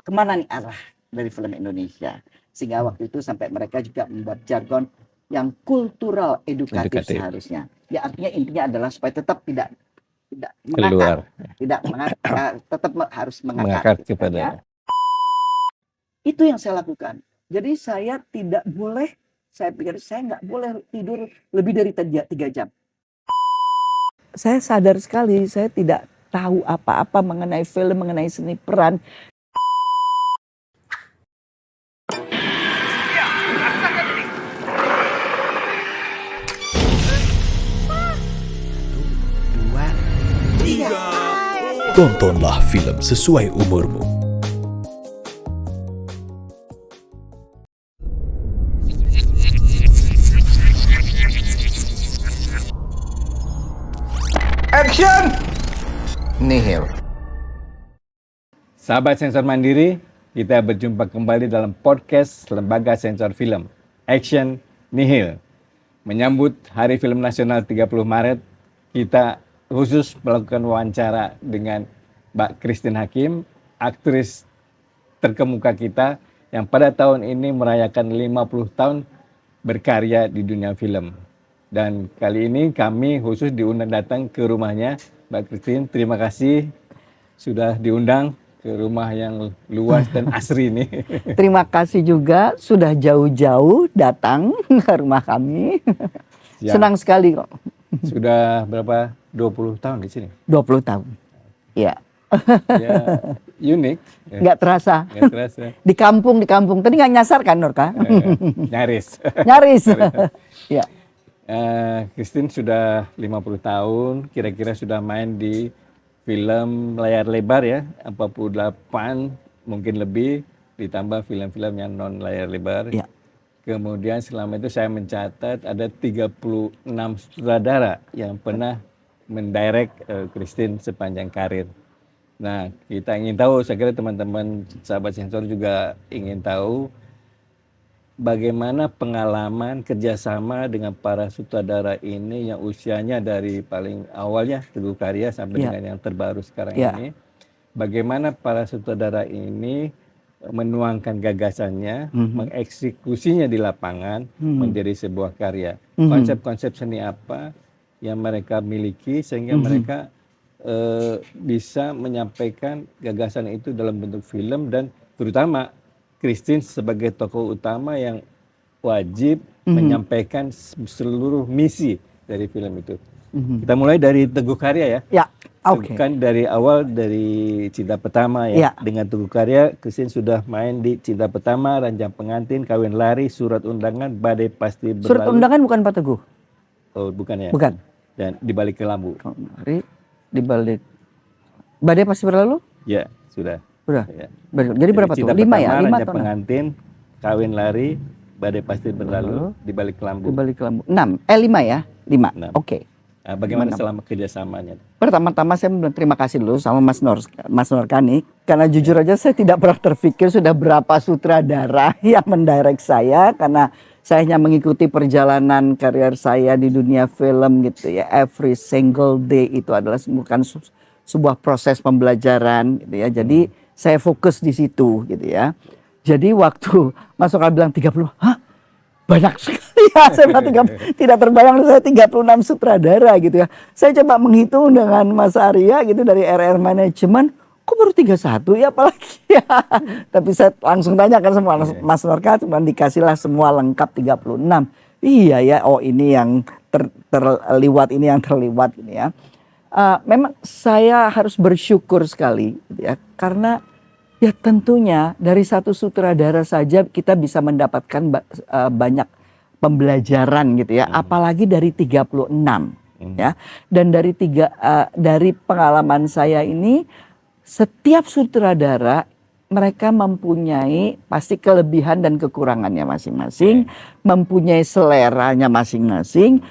kemana nih arah dari film Indonesia. Sehingga waktu itu sampai mereka juga membuat jargon yang kultural edukatif seharusnya. Ya artinya intinya adalah supaya tetap tidak mengakar, tidak mengakar, tetap harus mengakar gitu kepada ya. Itu yang saya lakukan. Jadi saya tidak boleh, saya pikir saya nggak boleh tidur lebih dari 3 jam. Saya sadar sekali saya tidak tahu apa-apa mengenai film, mengenai seni peran. Tontonlah film sesuai umurmu. Action! Nihil. Sahabat Sensor Mandiri, kita berjumpa kembali dalam podcast Lembaga Sensor Film, Action Nihil. Menyambut Hari Film Nasional 30 Maret, kita khusus melakukan wawancara dengan Mbak Christine Hakim, aktris terkemuka kita yang pada tahun ini merayakan 50 tahun berkarya di dunia film. Dan kali ini kami khusus diundang datang ke rumahnya. Mbak Christine, terima kasih sudah diundang ke rumah yang luas dan asri ini. Terima kasih juga sudah jauh-jauh datang ke rumah kami. Senang sekali kok. Sudah berapa? 20 tahun di sini? 20 tahun. Ya. Ya, unik. Nggak terasa. Nggak terasa. Di kampung. Tadi nggak nyasar kan, Norka? Nyaris. Nyaris. Ya. Christine sudah 50 tahun, kira-kira sudah main di film layar lebar ya, 48 mungkin lebih, ditambah film-film yang non layar lebar. Ya. Kemudian selama itu saya mencatat ada 36 sutradara yang pernah mendirect Christine sepanjang karir. Nah, kita ingin tahu, saya kira teman-teman sahabat sensor juga ingin tahu bagaimana pengalaman kerjasama dengan para sutradara ini yang usianya dari paling awalnya Teguh Karya sampai dengan yang terbaru sekarang ini. Bagaimana para sutradara ini menuangkan gagasannya, mengeksekusinya di lapangan menjadi sebuah karya. Konsep-konsep seni apa yang mereka miliki sehingga mereka bisa menyampaikan gagasan itu dalam bentuk film, dan terutama Christine sebagai tokoh utama yang wajib menyampaikan seluruh misi dari film itu. Kita mulai dari Teguh Karya ya. Ya, oke. Kan dari awal dari Cinta Pertama ya. Dengan Teguh Karya, Christine sudah main di Cinta Pertama, Ranjang Pengantin, Kawin Lari, Surat Undangan, Badai Pasti Berlalu. Surat Undangan bukan Pak Teguh? Oh, bukan ya? Bukan. Dan Di Balik Kelambu. Mari di balik Badai Pasti Berlalu? Ya, sudah. Udah. Ya. Jadi berapa tuh? 5 ya? 5 Ranjang atau 6? Pengantin, Kawin Lari, Badai Pasti Berlalu, Di Balik Kelambu. Di Balik Kelambu. 6. 5 ya? 5. Oke. Nah, bagaimana selama kerjasamanya? Pertama-tama saya bilang terima kasih dulu sama Mas Norkani, karena jujur aja saya tidak pernah terpikir sudah berapa sutradara yang mendirect saya, karena saya hanya mengikuti perjalanan karier saya di dunia film gitu ya. Every single day itu adalah bukan sebuah proses pembelajaran gitu ya. Jadi saya fokus di situ gitu ya. Jadi waktu Mas Norkani bilang 30, hah? Banyak sekali ya, saya tidak terbayang saya 36 sutradara gitu ya. Saya coba menghitung dengan Mas Arya gitu dari RR Management, kok baru 31 ya apalagi ya. Tapi saya langsung tanyakan semua Mas Norka, cuma dikasihlah semua lengkap 36. Iya ya, oh ini yang terliwat, ini yang terliwat gitu ya. Memang saya harus bersyukur sekali gitu ya, karena ya tentunya dari satu sutradara saja kita bisa mendapatkan banyak pembelajaran gitu ya, apalagi dari 36 ya. Dan dari pengalaman saya ini, setiap sutradara mereka mempunyai pasti kelebihan dan kekurangannya masing-masing, mempunyai seleranya masing-masing,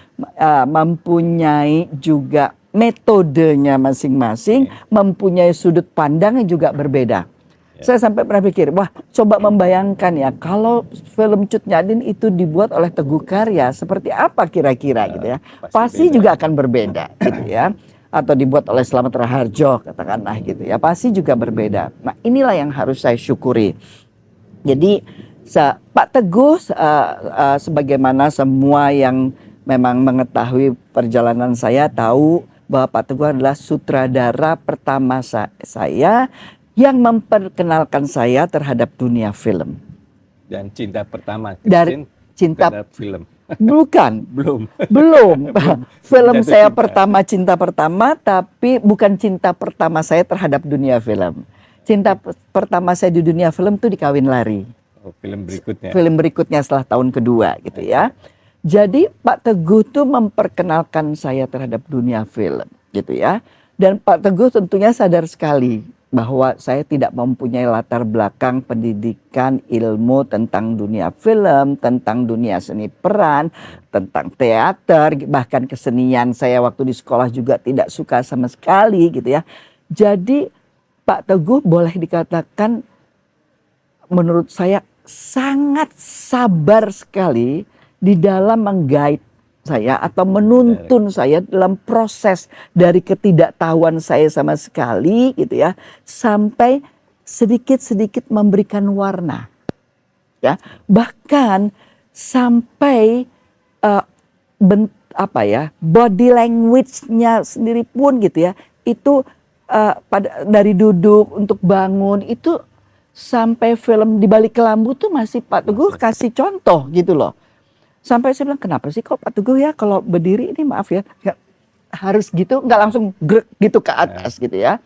mempunyai juga metodenya masing-masing, mempunyai sudut pandang yang juga berbeda. Saya sampai pernah pikir, wah coba membayangkan ya kalau film Cut Nyak Dhien itu dibuat oleh Teguh Karya, seperti apa kira-kira gitu ya. Pasti juga akan berbeda gitu ya. atau dibuat oleh Slamet Raharjo katakanlah gitu ya, pasti juga berbeda. Nah inilah yang harus saya syukuri. Jadi Pak Teguh sebagaimana semua yang memang mengetahui perjalanan saya tahu bahwa Pak Teguh adalah sutradara pertama saya yang memperkenalkan saya terhadap dunia film. Dan cinta pertama Dari Christine cinta terhadap film. Bukan. Belum. Belum. Film Jatuh saya cinta. cinta pertama, tapi bukan cinta pertama saya terhadap dunia film. Cinta pertama saya di dunia film tuh di Kawin Lari. Oh, film berikutnya. Film berikutnya setelah tahun kedua gitu ya. Jadi Pak Teguh tuh memperkenalkan saya terhadap dunia film gitu ya. Dan Pak Teguh tentunya sadar sekali bahwa saya tidak mempunyai latar belakang pendidikan ilmu tentang dunia film, tentang dunia seni peran, tentang teater, bahkan kesenian saya waktu di sekolah juga tidak suka sama sekali gitu ya. Jadi Pak Teguh boleh dikatakan menurut saya sangat sabar sekali di dalam mengguide saya atau menuntun saya dalam proses dari ketidaktahuan saya sama sekali gitu ya, sampai sedikit-sedikit memberikan warna ya, bahkan sampai body language-nya sendiri pun gitu ya, itu dari duduk untuk bangun itu sampai film Di Balik Kelambu tuh masih Pak Teguh kasih contoh gitu loh. Sampai saya bilang kenapa sih kok Pak Teguh ya kalau berdiri ini maaf ya harus gitu, nggak langsung grek gitu ke atas gitu ya.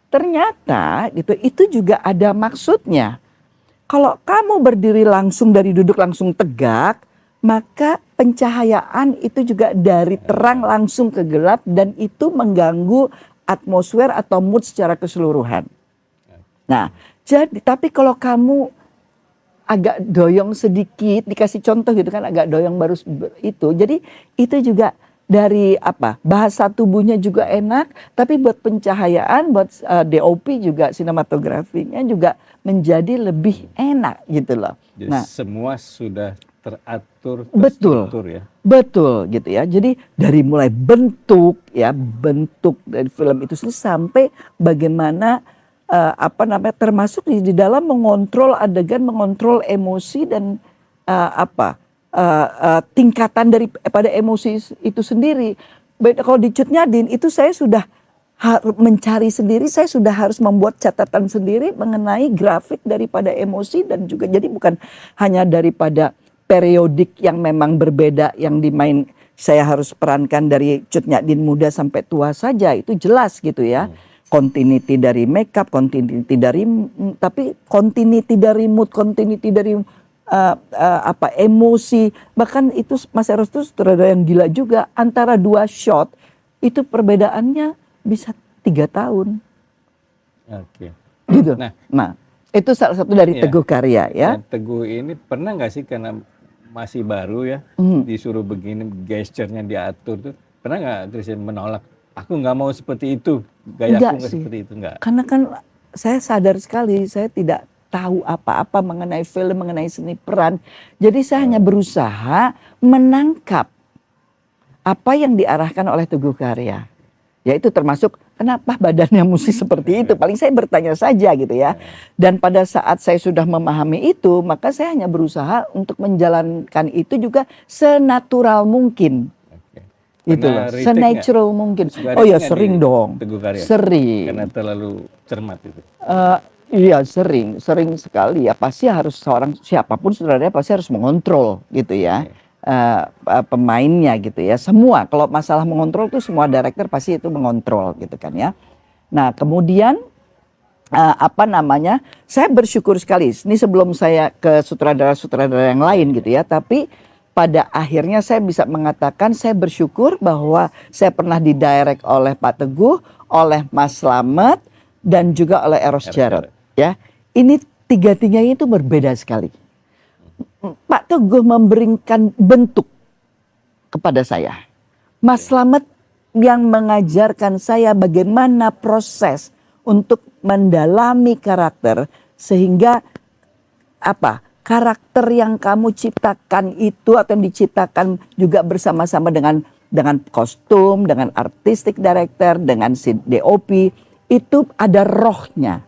Ternyata gitu itu juga ada maksudnya. Kalau kamu berdiri langsung dari duduk langsung tegak, maka pencahayaan itu juga dari terang langsung ke gelap dan itu mengganggu atmosfer atau mood secara keseluruhan. Nah, jadi tapi kalau kamu agak doyong sedikit, dikasih contoh gitu kan, agak doyong baru itu. Jadi itu juga dari bahasa tubuhnya juga enak, tapi buat pencahayaan, buat DOP juga sinematografinya juga menjadi lebih enak gitu loh. Jadi Nah, semua sudah teratur, betul, terstruktur ya. betul gitu ya. Jadi dari mulai bentuk ya, bentuk dari film itu sendiri sampai bagaimana termasuk di dalam mengontrol adegan, mengontrol emosi dan tingkatan daripada emosi itu sendiri. Kalau di Cut Nyadin itu saya sudah mencari sendiri, saya sudah harus membuat catatan sendiri mengenai grafik daripada emosi dan juga jadi bukan hanya daripada periodik yang memang berbeda yang dimain, saya harus perankan dari Cut Nyadin muda sampai tua saja, itu jelas gitu ya. Continuity dari makeup, continuity dari mood, continuity dari emosi. Bahkan itu Mas Eros itu sutradara yang gila juga, antara dua shot itu perbedaannya bisa 3 tahun. Oke. Gitu. Nah, Nah, itu salah satu dari iya. Teguh Karya ya. Nah, Teguh ini pernah nggak sih karena masih baru ya, disuruh begini gesturnya diatur tuh, pernah nggak Christine menolak? Aku nggak mau seperti itu, gaya Enggak aku nggak sih. seperti itu, nggak. Karena kan saya sadar sekali saya tidak tahu apa-apa mengenai film, mengenai seni peran. Jadi saya hanya berusaha menangkap apa yang diarahkan oleh Teguh Karya. Yaitu termasuk kenapa badannya mesti seperti itu. Paling saya bertanya saja gitu ya. Dan pada saat saya sudah memahami itu, maka saya hanya berusaha untuk menjalankan itu juga senatural mungkin. Oke. Gitu Pernah loh, retake senatural mungkin. Suka Oh ya retake nggak sering di dong. Teguh Karya? Sering. Karena terlalu cermat itu. Iya sering sekali ya, pasti harus seorang siapapun saudaranya pasti harus mengontrol gitu ya. Pemainnya gitu ya, semua kalau masalah mengontrol tuh semua director pasti itu mengontrol gitu kan ya. Nah kemudian saya bersyukur sekali ini sebelum saya ke sutradara-sutradara yang lain gitu ya, tapi pada akhirnya saya bisa mengatakan saya bersyukur bahwa saya pernah didirect oleh Pak Teguh, oleh Mas Slamet dan juga oleh Eros Jarot ya. Ini tiga-tiganya itu berbeda sekali. Pak Teguh memberikan bentuk kepada saya. Mas Slamet yang mengajarkan saya bagaimana proses untuk mendalami karakter sehingga karakter yang kamu ciptakan itu atau yang diciptakan juga bersama-sama dengan dengan kostum, dengan artistic director, dengan si DOP, itu ada rohnya.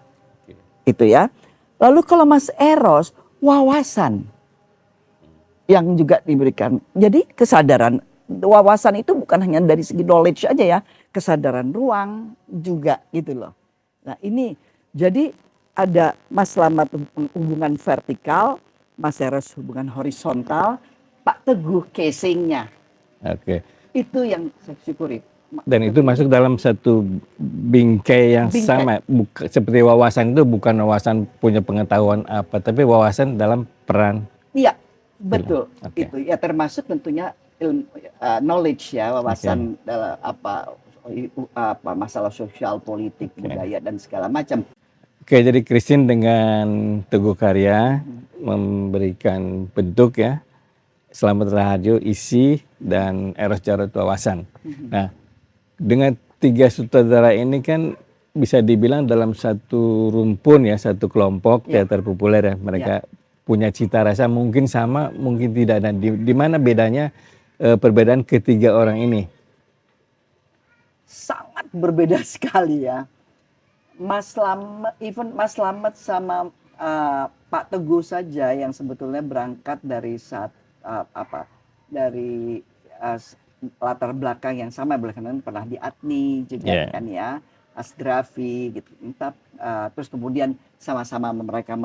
Itu ya. Lalu kalau Mas Eros, wawasan yang juga diberikan. Jadi kesadaran, wawasan itu bukan hanya dari segi knowledge aja ya, kesadaran ruang juga gitu loh. Nah ini jadi ada Mas Slamet hubungan vertikal, Mas Eros hubungan horizontal, Pak Teguh casingnya. Oke. Itu yang saya syukuri. Dan itu masuk dalam satu bingkai yang Bingkai. sama. Seperti wawasan itu bukan wawasan punya pengetahuan apa, tapi wawasan dalam peran. Iya, betul. Oke. Itu ya termasuk tentunya ilmu knowledge ya, wawasan dalam apa masalah sosial, politik, budaya dan segala macam. Oke, jadi Christine dengan Teguh Karya memberikan bentuk ya, Slamet Raharjo isi, dan Eros Jarot wawasan. Nah, dengan 3 sutradara ini kan bisa dibilang dalam satu rumpun ya, satu kelompok teater populer ya. Mereka punya cita rasa mungkin sama, mungkin tidak. Dan di mana bedanya perbedaan ketiga orang ini? Sangat berbeda sekali ya. Mas Slamet sama Pak Teguh saja yang sebetulnya berangkat dari dari latar belakang yang sama, belakangan pernah di ATNI juga kan ya, Asdrafi gitu. Terus kemudian sama-sama mereka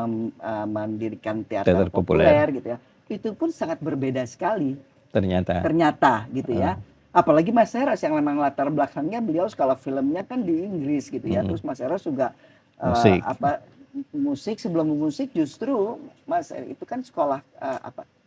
mendirikan teater populer gitu ya. Itu pun sangat berbeda sekali. Ternyata gitu ya. Apalagi Mas Eros yang memang latar belakangnya beliau skala filmnya kan di Inggris gitu ya. Terus Mas Eros juga musik sebelum musik justru Mas Eros itu kan sekolah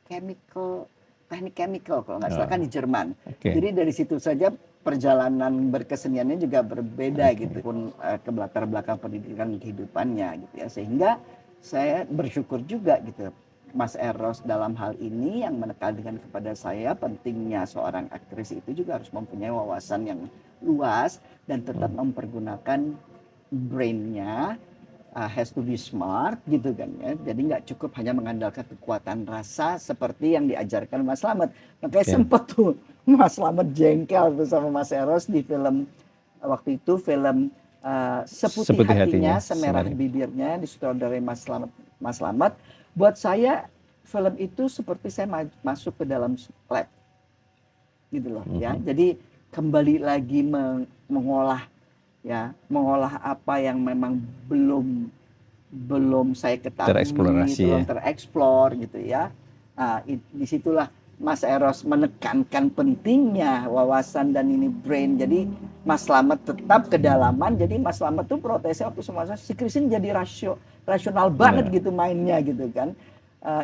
teknik chemical kalau nggak salah kan di Jerman. Jadi dari situ saja perjalanan berkeseniannya juga berbeda gitu pun ke latar belakang pendidikan kehidupannya gitu ya. Sehingga saya bersyukur juga gitu Mas Eros dalam hal ini yang menekankan kepada saya pentingnya seorang aktris itu juga harus mempunyai wawasan yang luas dan tetap mempergunakan brainnya, has to be smart gitu kan ya. Jadi nggak cukup hanya mengandalkan kekuatan rasa seperti yang diajarkan Mas Slamet. Makanya sempat tuh Mas Slamet jengkel tuh sama Mas Eros di film waktu itu film Seputih Hatinya, Semerah Bibirnya disutradarai Mas Slamet. Buat saya film itu seperti saya masuk ke dalam lab gitu loh ya. Jadi kembali lagi mengolah apa yang memang belum saya ketahui, belum tereksplor gitu ya. Disitulah Mas Eros menekankan pentingnya wawasan dan ini brain. Jadi Mas Slamet tetap kedalaman. Jadi Mas Slamet tuh protesnya waktu semasa si Christine jadi rasional banget gitu mainnya gitu kan.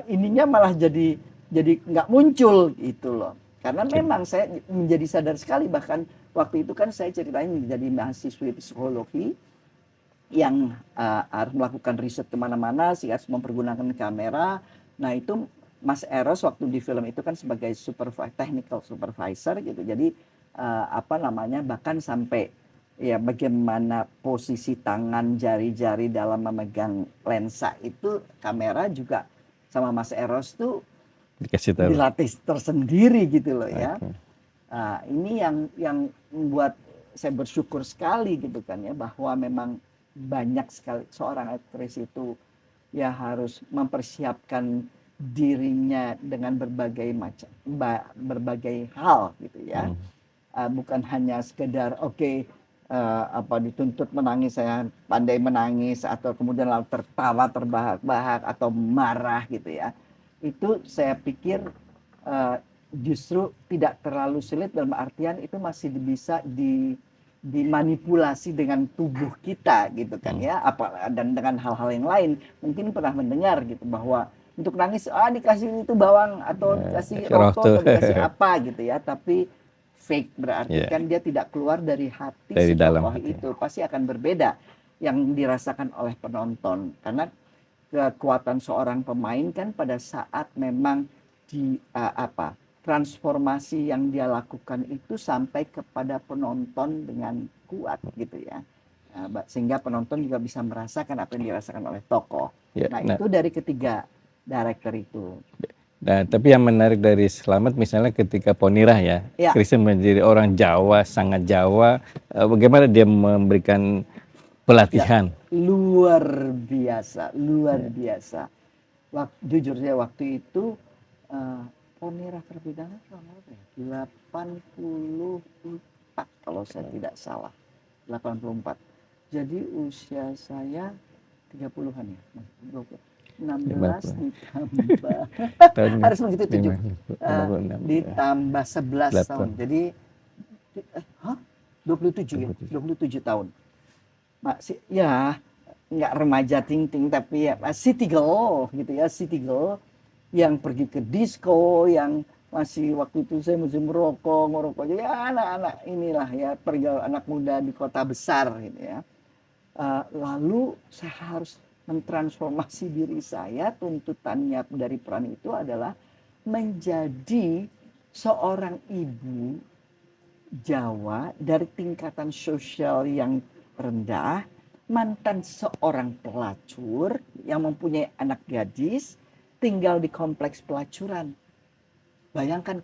Ininya malah jadi nggak muncul gitu loh. Karena memang saya menjadi sadar sekali, bahkan waktu itu kan saya ceritain menjadi mahasiswi psikologi yang harus melakukan riset kemana-mana, sih harus mempergunakan kamera. Nah itu Mas Eros waktu di film itu kan sebagai technical supervisor gitu. Jadi bahkan sampai ya bagaimana posisi tangan jari-jari dalam memegang lensa itu kamera juga sama Mas Eros tuh dilatih tersendiri gitu loh ya. Ini yang membuat saya bersyukur sekali gitu kan ya, bahwa memang banyak sekali seorang aktris itu ya harus mempersiapkan dirinya dengan berbagai hal gitu ya. Bukan hanya sekedar dituntut menangis, saya pandai menangis atau kemudian lalu tertawa terbahak-bahak atau marah gitu ya. Itu saya pikir justru tidak terlalu sulit, dalam artian itu masih bisa dimanipulasi dengan tubuh kita gitu kan ya, dan dengan hal-hal yang lain. Mungkin pernah mendengar gitu bahwa untuk nangis dikasih itu bawang atau dikasih rokok atau dikasih apa gitu ya, tapi fake berarti kan dia tidak keluar dari hati si tokoh itu. Pasti akan berbeda yang dirasakan oleh penonton, karena kekuatan seorang pemain kan pada saat memang transformasi yang dia lakukan itu sampai kepada penonton dengan kuat gitu ya, sehingga penonton juga bisa merasakan apa yang dirasakan oleh tokoh. Itu dari ketiga director itu. Nah, tapi yang menarik dari Selamat misalnya ketika Ponirah ya, Ya. Kristen menjadi orang Jawa, sangat Jawa, bagaimana dia memberikan pelatihan? Luar biasa, luar biasa. Jujur saya waktu itu Ponera terbidangan tahun berapa ya? 84 kalau saya tidak salah. 84. Jadi usia saya 30-an ya. 16 ditambah Tahun harus begitu 7. 56. Ditambah 11 8. tahun. Jadi 27 ya, 27 tahun. Masih ya nggak remaja ting-ting tapi ya city girl gitu ya, city girl yang pergi ke disco, yang masih waktu itu saya masih ngerokok jadi anak-anak inilah ya anak muda di kota besar gitu ya. Lalu saya harus mentransformasi diri saya, tuntutannya dari peran itu adalah menjadi seorang ibu Jawa dari tingkatan sosial yang rendah, mantan seorang pelacur yang mempunyai anak gadis, tinggal di kompleks pelacuran. Bayangkan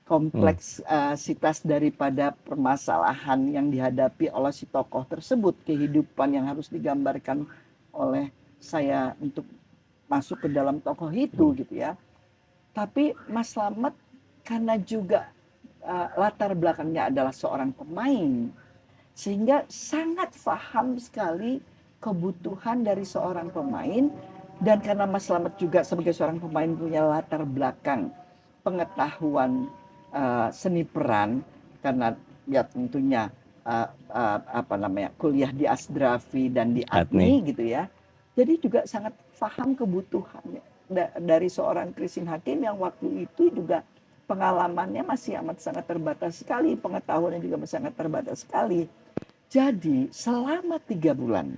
kompleksitas daripada permasalahan yang dihadapi oleh si tokoh tersebut, kehidupan yang harus digambarkan oleh saya untuk masuk ke dalam tokoh itu gitu ya. Tapi Mas Slamet karena juga latar belakangnya adalah seorang pemain, sehingga sangat paham sekali kebutuhan dari seorang pemain. Dan karena Mas Slamet juga sebagai seorang pemain punya latar belakang pengetahuan seni peran, karena ya tentunya kuliah di Asdrafi dan di ATMI gitu ya. Jadi juga sangat paham kebutuhannya dari seorang Christine Hakim yang waktu itu juga pengalamannya masih amat sangat terbatas sekali, pengetahuannya juga masih sangat terbatas sekali. Jadi selama 3 bulan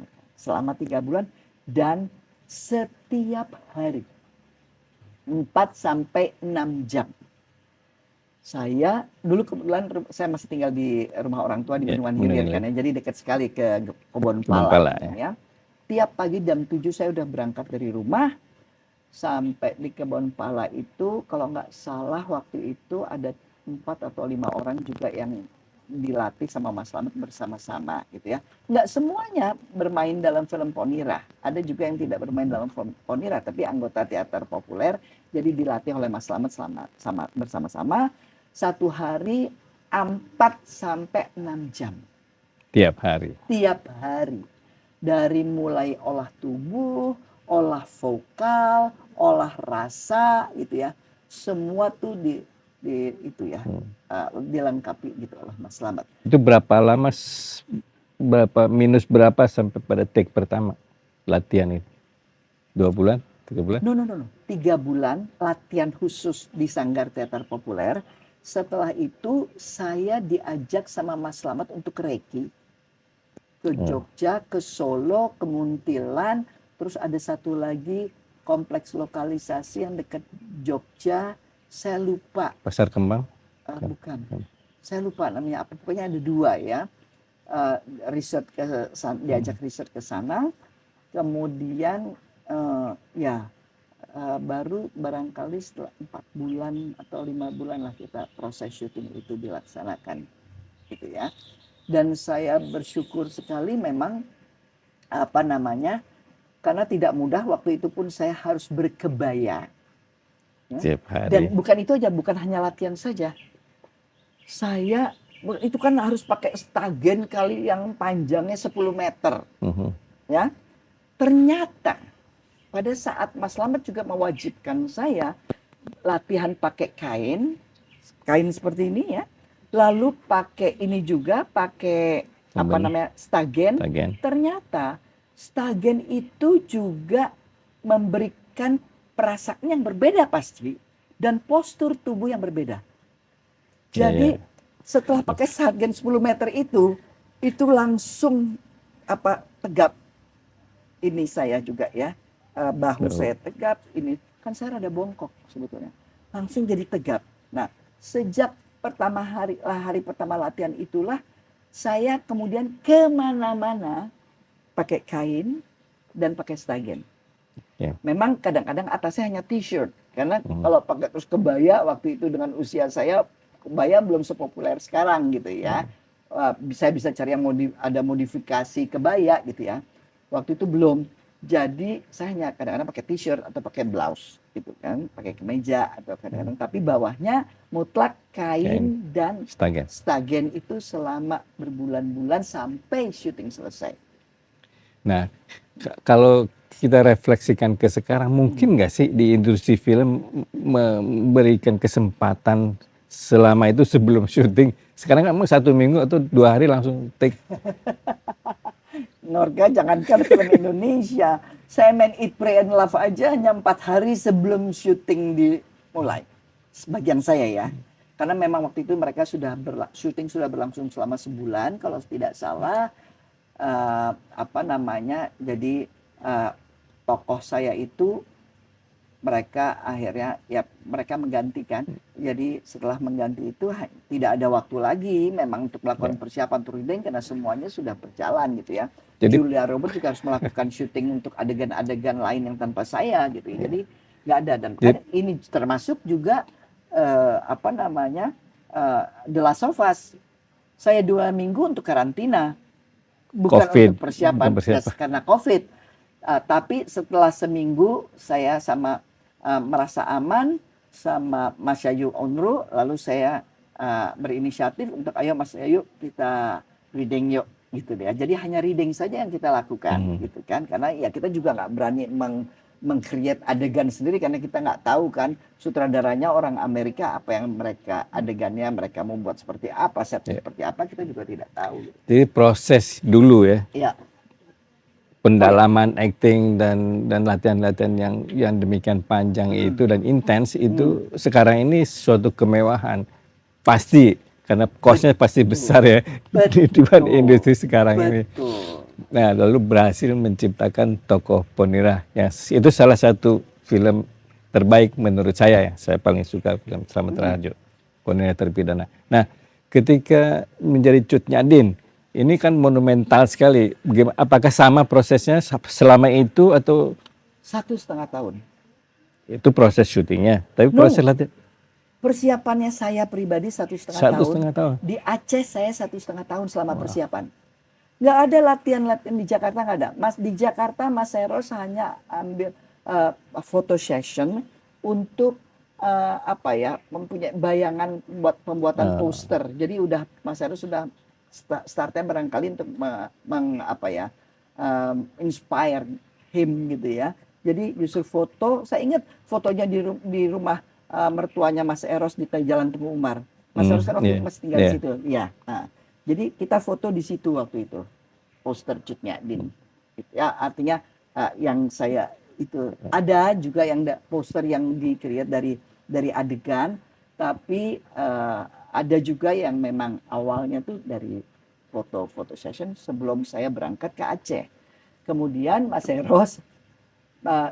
dan setiap hari 4 sampai 6 jam. Saya dulu kebetulan saya masih tinggal di rumah orang tua di Bendungan Hilir kan ya, jadi dekat sekali ke Kebon Pala ya. Tiap pagi jam 7 saya udah berangkat dari rumah sampai di Kebon Pala itu, kalau nggak salah waktu itu ada 4 atau 5 orang juga yang dilatih sama Mas Slamet bersama-sama gitu ya. Nggak semuanya bermain dalam film Ponirah, ada juga yang tidak bermain dalam film Ponirah tapi anggota teater populer, jadi dilatih oleh Mas Slamet bersama-sama 1 hari 4 sampai 6 jam. Tiap hari. Dari mulai olah tubuh, olah vokal, olah rasa gitu ya. Semua tuh dilengkapi gitu oleh Mas Slamet. Itu berapa lama, berapa sampai pada take pertama latihan itu? 2 bulan? 3 bulan? No. 3 bulan latihan khusus di Sanggar Teater Populer. Setelah itu saya diajak sama Mas Slamet untuk ke Reiki. Ke Jogja, ke Solo, ke Muntilan, terus ada satu lagi kompleks lokalisasi yang dekat Jogja, saya lupa. Pasar Kembang? Bukan, saya lupa namanya apa. Pokoknya ada 2 ya. Diajak riset ke sana, kemudian baru barangkali setelah 4 bulan atau 5 bulan lah kita proses syuting itu dilaksanakan, gitu ya. Dan saya bersyukur sekali memang karena tidak mudah waktu itu pun saya harus berkebaya. Ya. Tiap hari. Dan bukan itu aja, bukan hanya latihan saja. Saya itu kan harus pakai stagen kali yang panjangnya 10 meter. Ya. Ternyata pada saat Mas Slamet juga mewajibkan saya latihan pakai kain seperti ini ya. Lalu pakai ini juga, pakai stagen. Ternyata stagen itu juga memberikan perasaan yang berbeda pasti dan postur tubuh yang berbeda. Jadi setelah pakai stagen 10 meter itu langsung tegap. Ini saya juga ya, bahu saya tegap, ini kan saya rada bongkok sebetulnya. Langsung jadi tegap. Nah, sejak hari pertama latihan itulah saya kemudian kemana-mana pakai kain dan pakai stagen. Ya. Memang kadang-kadang atasnya hanya t-shirt, karena kalau pakai terus kebaya waktu itu dengan usia saya, kebaya belum sepopuler sekarang gitu ya. Saya bisa cari yang ada modifikasi kebaya gitu ya. Waktu itu belum. Jadi saya hanya kadang-kadang pakai t-shirt atau pakai blouse gitu kan, pakai kemeja atau kadang-kadang, tapi bawahnya mutlak kain dan Stagen. stagen itu selama berbulan-bulan sampai syuting selesai. Nah, kalau kita refleksikan ke sekarang, mungkin nggak sih di industri film memberikan kesempatan selama itu sebelum syuting? Sekarang kan 1 minggu atau 2 hari langsung take. Norga, jangankan film Indonesia, saya main Eat, Pray and Love aja hanya 4 hari sebelum syuting dimulai. Sebagian saya ya, karena memang waktu itu mereka sudah syuting sudah berlangsung selama sebulan kalau tidak salah. Jadi tokoh saya itu mereka akhirnya ya mereka menggantikan. Jadi setelah mengganti itu tidak ada waktu lagi memang untuk melakukan persiapan touring karena semuanya sudah berjalan gitu ya. Jadi Julia Robert juga harus melakukan syuting untuk adegan-adegan lain yang tanpa saya gitu ya. Jadi nggak ada, dan ini termasuk juga The Last of Us. Saya 2 minggu untuk karantina, bukan COVID, untuk persiapan, karena COVID. Tapi setelah seminggu saya merasa aman sama Mas Yayu Onru, lalu saya berinisiatif untuk ayo Mas Yayu kita reading yuk gitu ya. Jadi hanya reading saja yang kita lakukan gitu kan, karena ya kita juga nggak berani meng-create adegan sendiri karena kita nggak tahu kan sutradaranya orang Amerika, apa yang adegannya mereka mau buat seperti apa, setnya seperti apa, kita juga tidak tahu. Jadi proses dulu ya. Iya. Pendalaman acting dan latihan-latihan yang demikian panjang itu dan intens itu sekarang ini suatu kemewahan pasti, karena costnya pasti besar ya dibanding industri sekarang ini. Nah, lalu berhasil menciptakan tokoh Ponira yang itu salah satu film terbaik menurut saya ya. Saya paling suka film Slamet Raharjo, Ponira Terpidana. Nah, ketika menjadi Cut Nyak Dhien, ini kan monumental sekali. Apakah sama prosesnya selama itu atau 1,5 tahun? Itu proses syutingnya, tapi proses latihan. Persiapannya saya pribadi 1,5 tahun. Di Aceh saya 1,5 tahun selama persiapan. Nggak ada latihan-latihan di Jakarta, nggak ada. Di Jakarta Mas Eros hanya ambil photo session untuk mempunyai bayangan buat pembuatan poster. Jadi udah Mas Eros sudah startnya barangkali untuk inspire him gitu ya. Jadi justru foto, saya ingat fotonya di rumah mertuanya Mas Eros di Jalan Tengku Umar. Mas Eros kan waktu itu masih tinggal di situ. Ya. Nah, jadi kita foto di situ waktu itu, poster Cut Nyak Dhien. Ya, artinya yang saya itu ada juga yang poster yang di-create dari adegan, tapi ada juga yang memang awalnya tuh dari foto session sebelum saya berangkat ke Aceh. Kemudian Mas Eros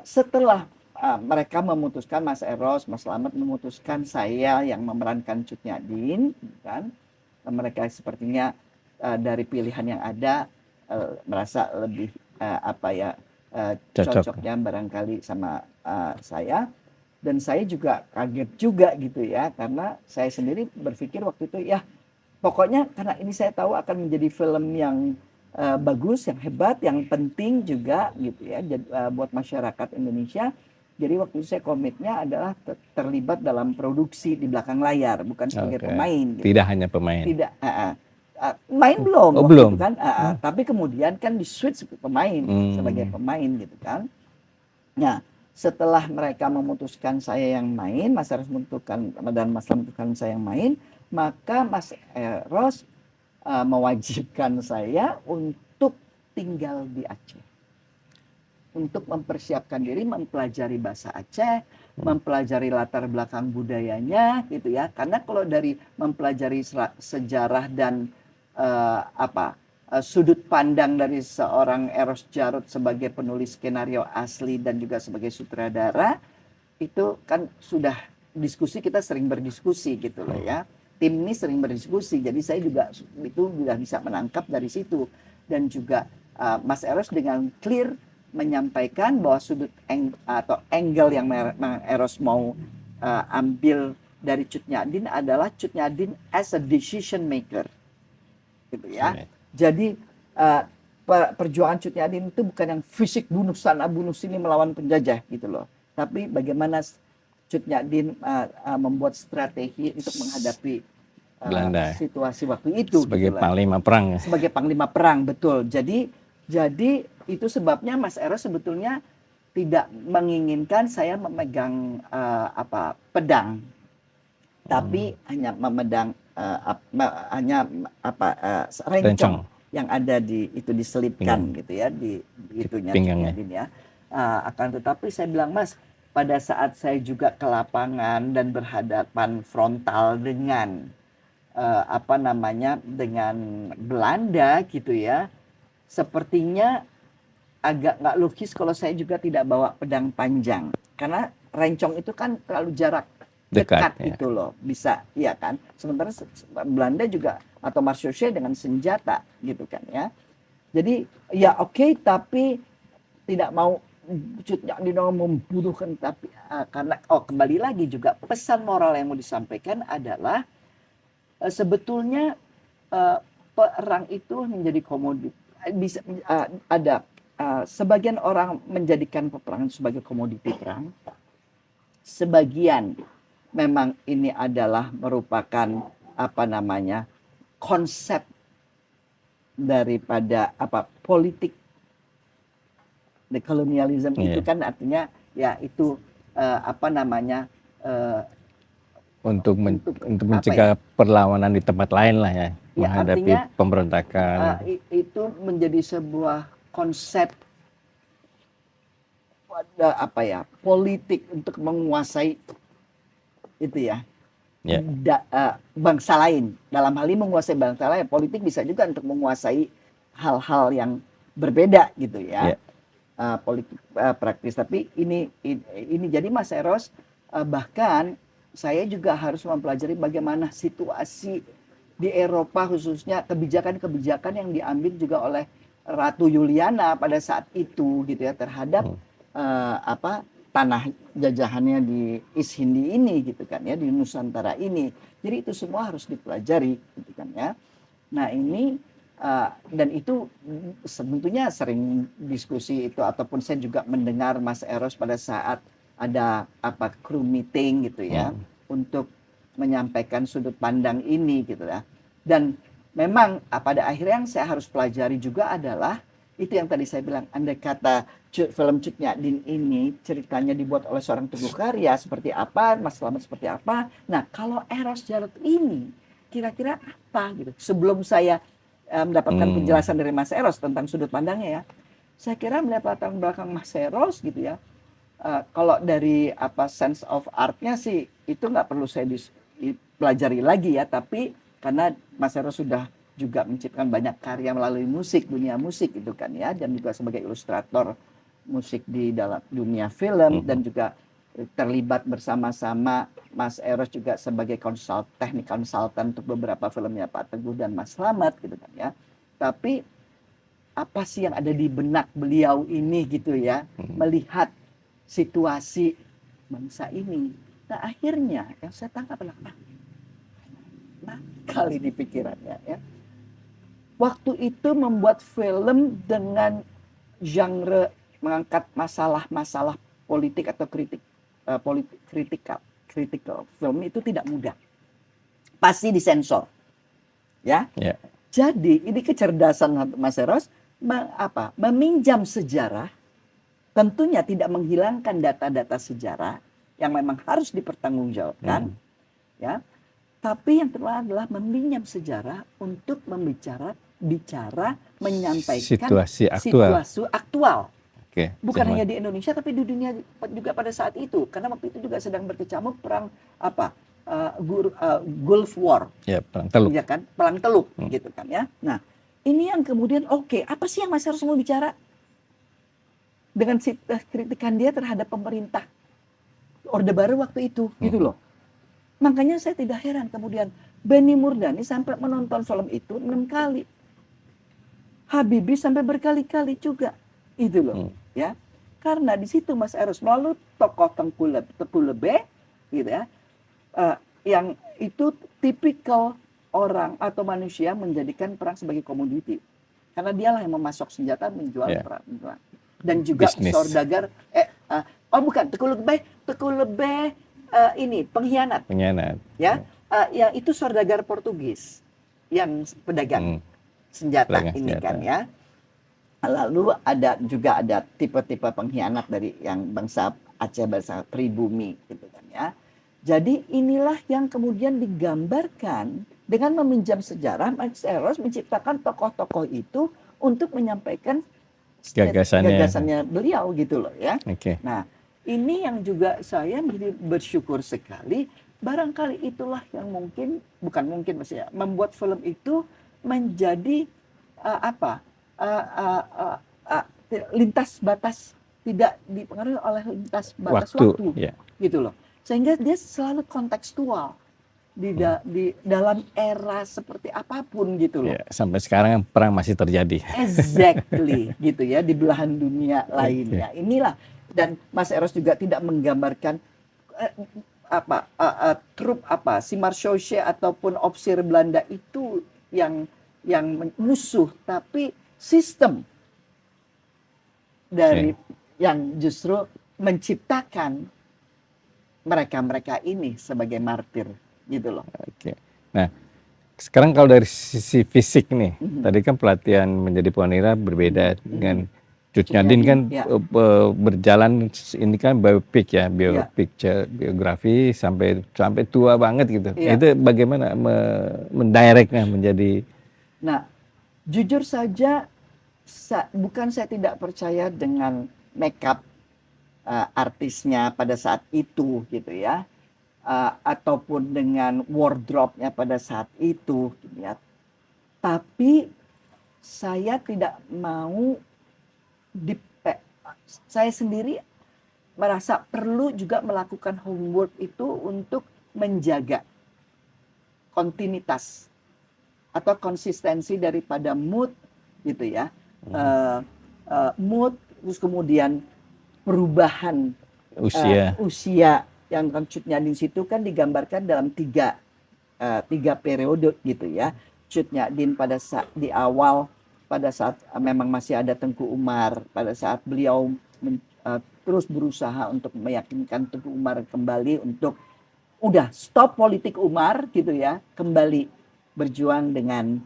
setelah mereka memutuskan, Mas Eros, Mas Slamet memutuskan saya yang memerankan Cut Nyak Dhien, kan? Mereka sepertinya dari pilihan yang ada merasa lebih cocoknya barangkali sama saya. Dan saya juga kaget juga gitu ya, karena saya sendiri berpikir waktu itu ya pokoknya karena ini saya tahu akan menjadi film yang bagus, yang hebat, yang penting juga gitu ya buat masyarakat Indonesia. Jadi waktu itu saya komitnya adalah terlibat dalam produksi di belakang layar, bukan sebagai pemain. Gitu. Tidak hanya pemain. Tidak, main belum. Belum. Kan, tapi kemudian kan di switch pemain sebagai pemain gitu kan. Nah, setelah mereka memutuskan saya yang main, Mas Eros memutuskan dan Mas Slamet memutuskan saya yang main, maka Mas Eros mewajibkan saya untuk tinggal di Aceh. Untuk mempersiapkan diri, mempelajari bahasa Aceh, mempelajari latar belakang budayanya gitu ya. Karena kalau dari mempelajari sejarah dan sudut pandang dari seorang Eros Djarot sebagai penulis skenario asli dan juga sebagai sutradara, itu kan sudah diskusi, kita sering berdiskusi gitu loh ya. Tim ini sering berdiskusi, jadi saya juga itu sudah bisa menangkap dari situ. Dan juga Mas Eros dengan clear menyampaikan bahwa atau angle yang Eros mau ambil dari Cut Nyak Dhien adalah Cut Nyak Dhien as a decision maker, gitu ya. Right. Jadi perjuangan Cut Nyak Dhien itu bukan yang fisik bunuh sana bunuh sini melawan penjajah gitu loh, tapi bagaimana Cut Nyak Dhien membuat strategi untuk menghadapi Belanda. situasi waktu itu Sebagai gitu lah. panglima perang. Sebagai panglima perang, betul. Jadi itu sebabnya Mas Eros sebetulnya tidak menginginkan saya memegang pedang, tapi hanya memegang rencong Rencong. yang ada itu diselipkan gitu ya di itunya pinggangnya. ya. Akan tetapi saya bilang, Mas, pada saat saya juga ke lapangan dan berhadapan frontal dengan dengan Belanda gitu ya, sepertinya agak nggak logis kalau saya juga tidak bawa pedang panjang, karena rencong itu kan terlalu jarak dekat Ya. gitu loh, bisa ya kan. Sementara Belanda juga atau Marshallese dengan senjata gitu kan ya. Jadi ya oke, tapi tidak mau Cut Nyak Dhien membunuhkan, tapi karena kembali lagi juga pesan moral yang mau disampaikan adalah sebetulnya perang itu menjadi komoditi. Bisa ada sebagian orang menjadikan peperangan sebagai komoditi perang. Sebagian memang ini adalah merupakan konsep daripada politik. The colonialism itu kan artinya ya itu untuk mencegah perlawanan di tempat lain lah ya, menghadapi artinya, pemberontakan. Itu menjadi sebuah konsep politik untuk menguasai itu ya. Bangsa lain. Dalam hal ini menguasai bangsa lain, politik bisa juga untuk menguasai hal-hal yang berbeda gitu ya. Politik praktis. Tapi ini jadi Mas Eros, bahkan saya juga harus mempelajari bagaimana situasi di Eropa, khususnya kebijakan-kebijakan yang diambil juga oleh Ratu Juliana pada saat itu gitu ya, terhadap tanah jajahannya di East Hindi ini gitu kan ya, di Nusantara ini. Jadi itu semua harus dipelajari gitu kan ya. Nah ini dan itu sebetulnya sering diskusi itu, ataupun saya juga mendengar Mas Eros pada saat ada crew meeting gitu ya, untuk menyampaikan sudut pandang ini gitu ya. Dan memang pada akhirnya yang saya harus pelajari juga adalah itu yang tadi saya bilang, andai kata film Cut Nyak Dhien ini ceritanya dibuat oleh seorang teguh karya seperti apa, Mas Slamet seperti apa. Nah kalau Eros Jarot ini kira-kira apa gitu. Sebelum saya mendapatkan penjelasan dari Mas Eros tentang sudut pandangnya ya, saya kira melihat latar belakang Mas Eros gitu ya, kalau dari sense of artnya sih itu nggak perlu saya pelajari lagi ya, tapi karena Mas Eros sudah juga menciptakan banyak karya melalui musik, dunia musik itu kan ya, dan juga sebagai ilustrator musik di dalam dunia film, dan juga terlibat bersama-sama Mas Eros juga sebagai teknik konsultan untuk beberapa filmnya Pak Teguh dan Mas Slamet gitu kan ya. Tapi apa sih yang ada di benak beliau ini gitu ya, melihat situasi bangsa ini. Nah akhirnya yang saya tangkap adalah kali ini pikirannya ya. Waktu itu membuat film dengan genre mengangkat masalah-masalah politik atau kritikal film itu tidak mudah. Pasti disensor. Ya. Jadi ini kecerdasan Mas Eros meminjam sejarah, tentunya tidak menghilangkan data-data sejarah yang memang harus dipertanggungjawabkan, ya. Tapi yang terlalu adalah meminjam sejarah untuk menyampaikan situasi aktual. Bukan hanya di Indonesia tapi di dunia juga pada saat itu, karena waktu itu juga sedang berkecamuk perang Gulf War. Ya, perang Teluk. Ya kan? Perang Teluk gitu kan ya. Nah, ini yang kemudian apa sih yang Mas harus mau bicara? Dengan kritikan dia terhadap pemerintah Orde Baru waktu itu, gitu loh. Makanya saya tidak heran kemudian Benny Murdani sampai menonton film itu 6 kali. Habibie sampai berkali-kali juga, itu loh. ya. Karena di situ Mas Eros melalui tokoh Tengku Lebe gitu ya, yang itu tipikal orang atau manusia menjadikan perang sebagai komoditi. Karena dialah yang memasok senjata menjual perang. Dan juga Bisnis. saudagar bukan Teku Lebe ini pengkhianat ya. Yang itu saudagar Portugis yang pedagang senjata Pedagang ini senjata. kan ya. Lalu juga ada tipe-tipe pengkhianat dari yang bangsa Aceh, bangsa pribumi gitu kan ya. Jadi inilah yang kemudian digambarkan dengan meminjam sejarah. Mas Eros menciptakan tokoh-tokoh itu untuk menyampaikan gagasannya beliau gitu loh ya. Nah, ini yang juga saya menjadi bersyukur sekali. Barangkali itulah yang bukan mungkin maksudnya membuat film itu menjadi lintas batas, tidak dipengaruhi oleh lintas batas waktu. Gitu loh. Sehingga dia selalu kontekstual di dalam era seperti apapun gitu loh. Sampai sekarang perang masih terjadi. Exactly gitu ya, di belahan dunia lainnya. Inilah, dan Mas Eros juga tidak menggambarkan trup si Marshoche ataupun opsir Belanda itu yang musuh, tapi sistem dari yang justru menciptakan mereka ini sebagai martir gitu loh. Nah, sekarang kalau dari sisi fisik nih, tadi kan pelatihan menjadi pewanira berbeda dengan Cut Nyak Dhien kan berjalan ini kan biografi sampai tua banget gitu. Itu bagaimana mendirectnya menjadi? Nah, jujur saja bukan saya tidak percaya dengan makeup artisnya pada saat itu gitu ya, ataupun dengan wardrobe-nya pada saat itu gitu ya. Tapi saya tidak mau saya sendiri merasa perlu juga melakukan homework itu untuk menjaga kontinuitas atau konsistensi daripada mood gitu ya. Mood, terus kemudian perubahan usia yang Cut Nyak Dhien situ kan digambarkan dalam tiga periode gitu ya. Cut Nyak Dhien pada saat di awal, pada saat memang masih ada Tengku Umar, pada saat beliau terus berusaha untuk meyakinkan Tengku Umar kembali untuk udah stop politik Umar gitu ya, kembali berjuang dengan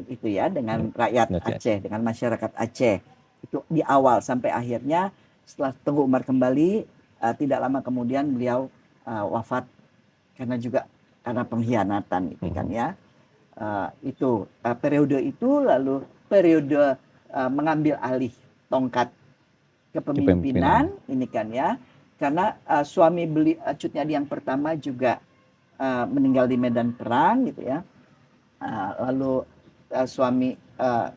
itu ya, dengan rakyat Aceh, dengan masyarakat Aceh. Itu di awal sampai akhirnya setelah Tengku Umar kembali, tidak lama kemudian beliau wafat karena pengkhianatan gitu kan ya. Itu periode itu, lalu periode mengambil alih tongkat kepemimpinan ini kan ya, karena suami Cut Nyak Dhien yang pertama juga meninggal di medan perang gitu ya. Lalu suami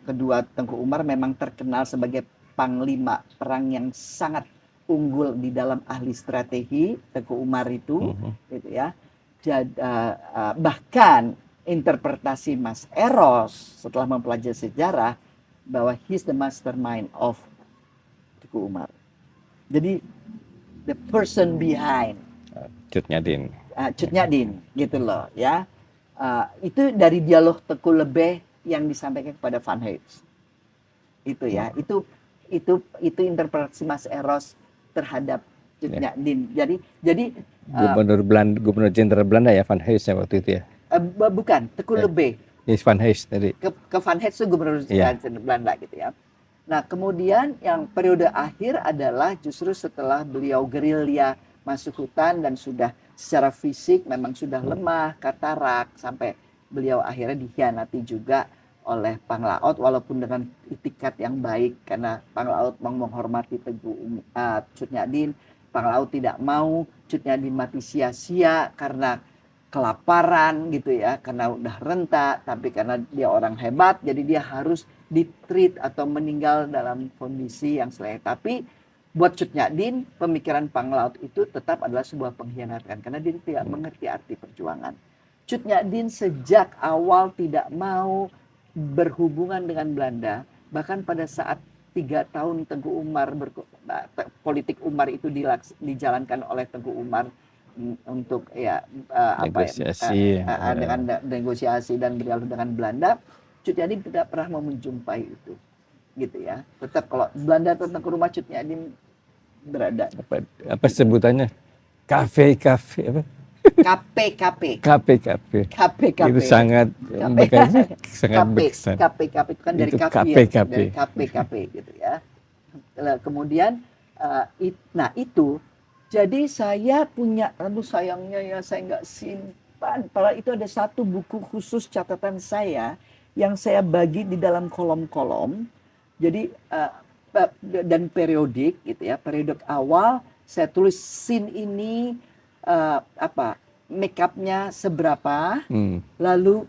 kedua Tengku Umar memang terkenal sebagai panglima perang yang sangat unggul di dalam ahli strategi, Tengku Umar itu gitu ya. Bahkan interpretasi Mas Eros setelah mempelajari sejarah bahwa he's the mastermind of Tengku Umar. Jadi the person behind Cut Nyak Dhien. Cut Nyak Dhien gitu loh ya. Itu dari dialog Teku Lebe yang disampaikan kepada Van Hees. Itu ya. Itu interpretasi Mas Eros terhadap Cut Nyak Dhien. Jadi Gubernur Jenderal Belanda ya, Van Hees waktu itu ya. Bukan, Teku Lebe. Yes, Van Hees tadi. Ke Van Hees itu Gubernur Jenderal Belanda gitu ya. Nah, kemudian yang periode akhir adalah justru setelah beliau gerilya masuk hutan dan sudah secara fisik memang sudah lemah, katarak, sampai beliau akhirnya dikhianati juga oleh Panglaut walaupun dengan itikat yang baik, karena Panglaut menghormati Cut Nyak Dhien. Panglaut tidak mau Cut Nyak Dhien mati sia-sia karena kelaparan gitu ya, karena udah renta, tapi karena dia orang hebat jadi dia harus ditreat atau meninggal dalam kondisi yang selain. Tapi buat Cut Nyak Dhien, pemikiran Panglaut itu tetap adalah sebuah pengkhianatan karena dia tidak mengerti arti perjuangan. Cut Nyak Dhien sejak awal tidak mau berhubungan dengan Belanda, bahkan pada saat 3 tahun Teguh Umar politik Umar itu dijalankan oleh Teguh Umar untuk ya Negosiasi, dengan negosiasi dan berdialog dengan Belanda. Cut Nyadim tidak pernah mau menjumpai itu, gitu ya. Tetap kalau Belanda datang ke rumah Cut Nyadim berada. apa sebutannya? Kafe apa? KPKP. Itu sangat berkesan. KPKP itu kan dari Itu kafir, KPKP. dari KPKP gitu ya. Kemudian nah itu, jadi saya punya, aduh sayangnya ya saya nggak simpan. Padahal itu ada satu buku khusus catatan saya yang saya bagi di dalam kolom-kolom. Jadi dan periodik gitu ya. Periode awal saya tulis scene ini make up-nya seberapa. Lalu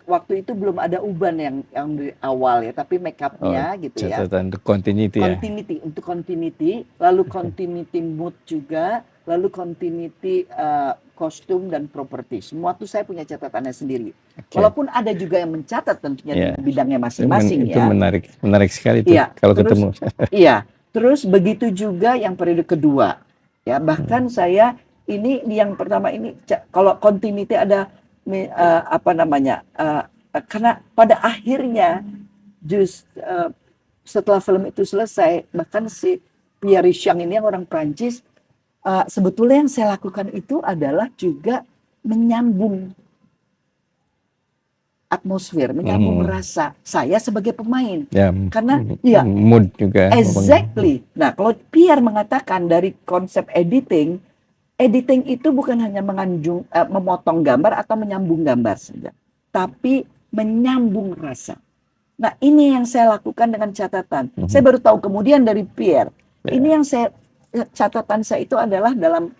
waktu itu belum ada uban yang dari awal ya, tapi make up-nya gitu ya. Catatan untuk continuity ya. Untuk continuity, lalu continuity mood juga, lalu continuity kostum dan properti. Semua itu saya punya catatannya sendiri. Walaupun ada juga yang mencatat tentunya di bidangnya masing-masing itu ya. menarik sekali tuh kalau ketemu. Iya, terus begitu juga yang periode kedua. Ya, bahkan saya ini yang pertama ini kalau continuity ada karena pada akhirnya setelah film itu selesai, bahkan si Pierre Richard ini yang orang Prancis, sebetulnya yang saya lakukan itu adalah juga menyambung atmosfer, menyambung rasa saya sebagai pemain. Ya, karena mood juga. Exactly. Nah, kalau Pierre mengatakan dari konsep editing itu bukan hanya memotong gambar atau menyambung gambar saja, tapi menyambung rasa. Nah, ini yang saya lakukan dengan catatan. Saya baru tahu kemudian dari Pierre. Ini yang catatan saya itu adalah dalam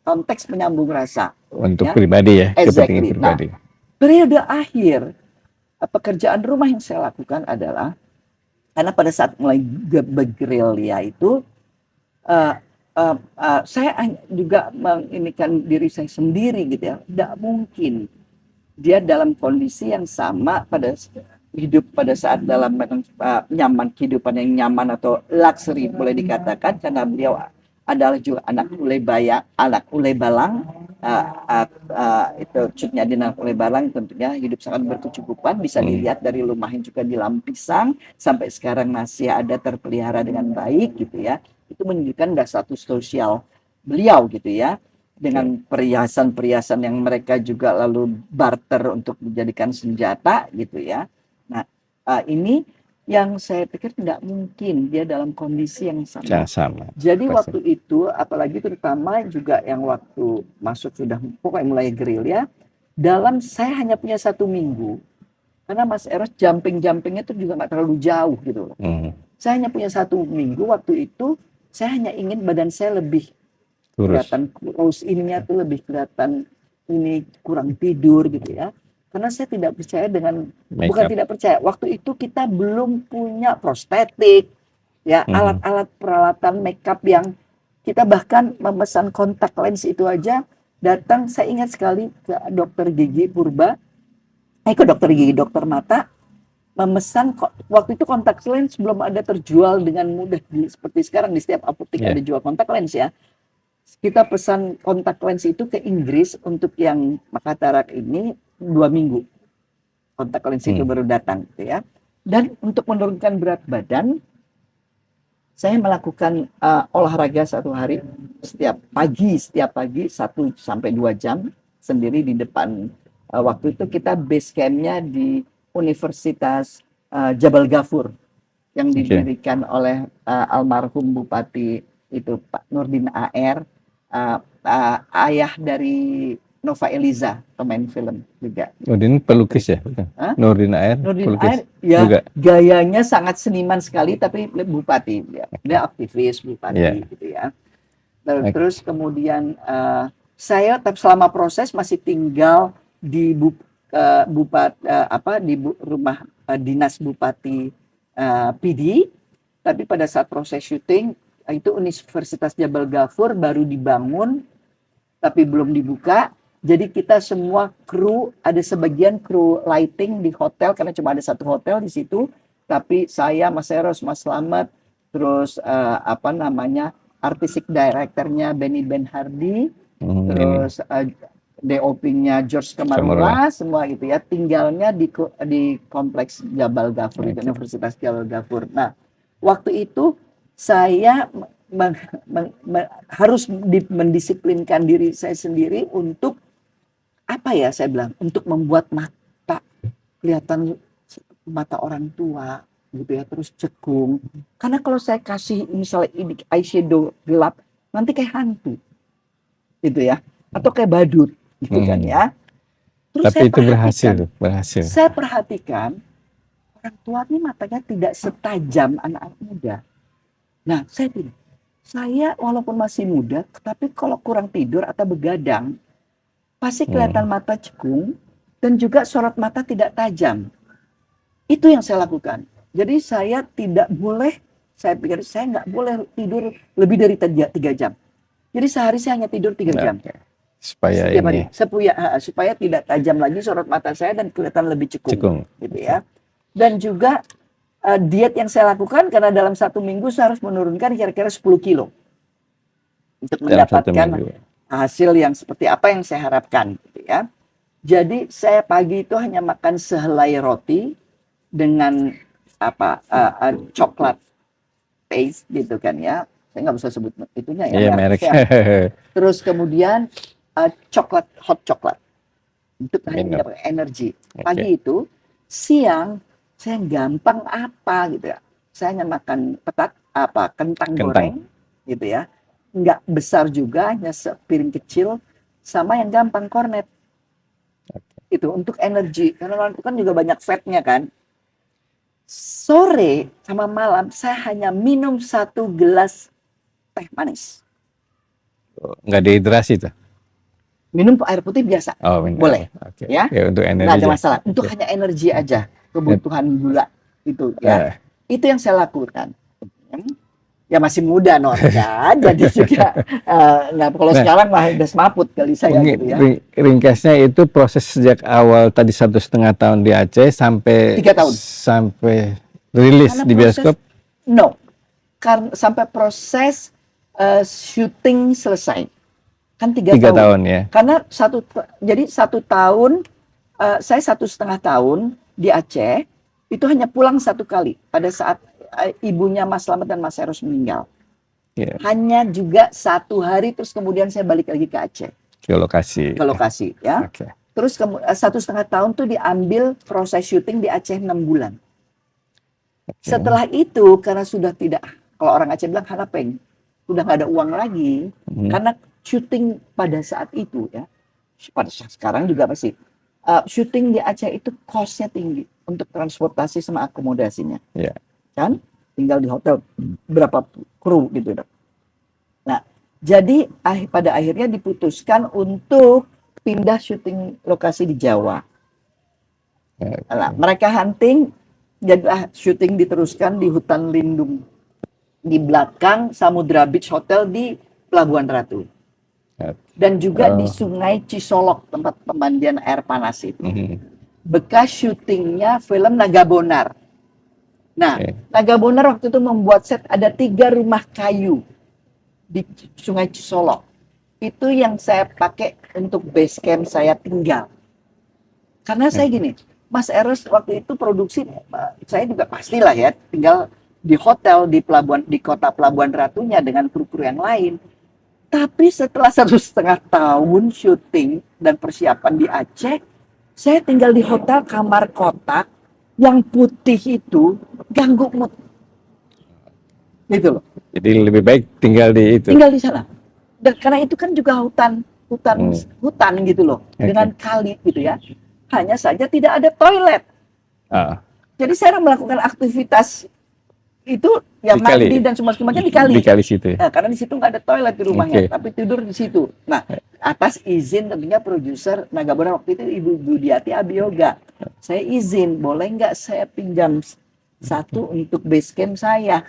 konteks menyambung rasa. Untuk pribadi ya, kepentingan Exactly. pribadi. Nah, periode akhir pekerjaan rumah yang saya lakukan adalah, karena pada saat mulai bergerilya itu, saya juga menginikan diri saya sendiri gitu ya. Tidak mungkin dia dalam kondisi yang sama hidup pada saat dalam nyaman, kehidupan yang nyaman atau luxury boleh dikatakan, karena beliau adalah juga anak ulai balang. Itu Cut Nyadim anak ulai balang, tentunya hidup sangat berkecukupan, bisa dilihat dari rumahnya juga di Lampisang sampai sekarang masih ada terpelihara dengan baik gitu ya. Itu menunjukkan status sosial beliau gitu ya, dengan perhiasan-perhiasan yang mereka juga lalu barter untuk dijadikan senjata gitu ya. Nah, ini yang saya pikir tidak mungkin dia dalam kondisi yang sama. Jadi waktu itu, apalagi terutama juga yang waktu masuk sudah pokoknya mulai gerilya, saya hanya punya 1 minggu, karena Mas Eros jumpingnya itu juga nggak terlalu jauh gitu. Saya hanya punya 1 minggu waktu itu. Saya hanya ingin badan saya lebih kelihatan kurus, ininya tuh lebih kelihatan ini kurang tidur gitu ya. Karena saya tidak percaya bukan tidak percaya, waktu itu kita belum punya prostetik ya, alat-alat peralatan makeup yang kita bahkan memesan kontak lens itu aja datang, saya ingat sekali ke dokter gigi Purba, dokter mata, memesan waktu itu kontak lens belum ada terjual dengan mudah seperti sekarang di setiap apotek ada jual kontak lens ya. Kita pesan kontak lens itu ke Inggris untuk yang katarak ini 2 minggu. Kontak lens itu baru datang gitu ya. Dan untuk menurunkan berat badan, saya melakukan olahraga 1 hari setiap pagi 1 sampai 2 jam sendiri di depan. Waktu itu kita base camp-nya di Universitas Jabal Ghafur yang didirikan oleh almarhum Bupati itu Pak Nurdin AR, ayah dari Nova Eliza, pemain film juga. Nurdin pelukis ya? Nurdin AR pelukis ya, juga. Gayanya sangat seniman sekali, tapi bupati dia aktivis bupati gitu ya. Terus kemudian saya selama proses masih tinggal di di rumah dinas Bupati PD, tapi pada saat proses syuting itu Universitas Jabal Ghafur baru dibangun tapi belum dibuka. Jadi kita semua kru, ada sebagian kru lighting di hotel karena cuma ada 1 hotel di situ, tapi saya, Mas Eros, Mas Slamet, terus artistic directornya Benny Ben Hardy, Ini. terus DOP-nya George Kamarula, semua gitu ya. Tinggalnya di kompleks Jabal Ghafur, Oke. Universitas Jabal Ghafur. Nah, waktu itu saya harus mendisiplinkan diri saya sendiri untuk apa ya saya bilang, untuk membuat mata kelihatan mata orang tua gitu ya, terus cekung. Karena kalau saya kasih misalnya ini eyeshadow gelap, nanti kayak hantu gitu ya, atau kayak badut gitu kan ya. Terus Tapi itu berhasil. Saya perhatikan orang tua ini matanya tidak setajam anak-anak muda. Nah, saya bilang, saya walaupun masih muda, tapi kalau kurang tidur atau begadang, pasti kelihatan mata cekung dan juga sorot mata tidak tajam. Itu yang saya lakukan. Jadi saya tidak boleh, saya pikir saya nggak boleh tidur lebih dari 3 jam. Jadi sehari saya hanya tidur 3 jam. Supaya Setiap ini hari. Supaya tidak tajam lagi sorot mata saya dan kelihatan lebih cekung. Gitu ya. Dan juga diet yang saya lakukan, karena dalam 1 minggu saya harus menurunkan kira-kira 10 kilo. Untuk mendapatkan hasil yang seperti apa yang saya harapkan. Gitu ya. Jadi saya pagi itu hanya makan sehelai roti dengan coklat paste gitu kan ya. Saya nggak bisa sebut itunya ya. merek. Terus kemudian hot coklat untuk mendapatkan energi. Pagi itu, siang saya gampang gitu ya. Saya hanya makan kentang goreng gitu ya. Nggak besar juga, hanya sepiring kecil, sama yang gampang kornet. Itu untuk energi, karena orang itu kan juga banyak fatnya kan. Sore sama malam saya hanya minum 1 gelas teh manis. Nggak dehidrasi tuh? Minum air putih biasa. Oh, minum. Boleh. Okay. Ya? Untuk energi. Nggak ada masalah. Untuk hanya energi aja, kebutuhan gula itu ya. Itu yang saya lakukan. Ya masih muda ya. Jadi juga kalau sekarang mah udah semaput kali saya gitu ya. Ringkasnya itu proses sejak awal tadi 1,5 tahun di Aceh sampai 3 tahun. Sampai rilis di bioskop. Karena sampai proses syuting selesai. Kan 3 tahun ya. Karena 1 tahun, saya 1,5 tahun di Aceh itu hanya pulang 1 kali pada saat ibunya Mas Slamet dan Mas Eros meninggal. Hanya juga 1 hari, terus kemudian saya balik lagi ke Aceh. Ke lokasi ya. Terus 1,5 tahun tuh diambil proses syuting di Aceh 6 bulan. Setelah itu, karena sudah tidak, kalau orang Aceh bilang harapeng, sudah nggak ada uang lagi, karena syuting pada saat itu ya, pada saat sekarang juga masih syuting di Aceh itu cost-nya tinggi untuk transportasi sama akomodasinya. Kan tinggal di hotel berapa kru gitu. Nah, jadi pada akhirnya diputuskan untuk pindah syuting lokasi di Jawa. Nah, mereka hunting, jadilah syuting diteruskan di hutan lindung di belakang Samudra Beach Hotel di Pelabuhan Ratu. Dan juga di Sungai Cisolok, tempat pemandian air panas itu. Bekas syutingnya film Naga Bonar. Nah, Naga Bonar waktu itu membuat set ada 3 rumah kayu di Sungai Cisolok. Itu yang saya pakai untuk base camp saya tinggal. Karena saya gini, Mas Eros waktu itu produksi, saya juga pastilah ya, tinggal di hotel di kota Pelabuhan Ratunya dengan kru-kru yang lain. Tapi setelah 1,5 tahun syuting dan persiapan di Aceh, saya tinggal di hotel kamar kotak yang putih itu, ganggu mood. Gitu loh. Jadi lebih baik tinggal di itu. Tinggal di sana. Dan karena itu kan juga hutan gitu loh, dengan kali gitu ya. Hanya saja tidak ada toilet. Jadi saya melakukan aktivitas itu ya mandi dan semua macam di kali. Di kali situ. Nah, karena di situ nggak ada toilet di rumahnya, tapi tidur di situ. Nah, atas izin tentunya produser Naga Bonar waktu itu Ibu Budiati Abioga. Saya izin, boleh nggak saya pinjam 1 untuk base camp saya?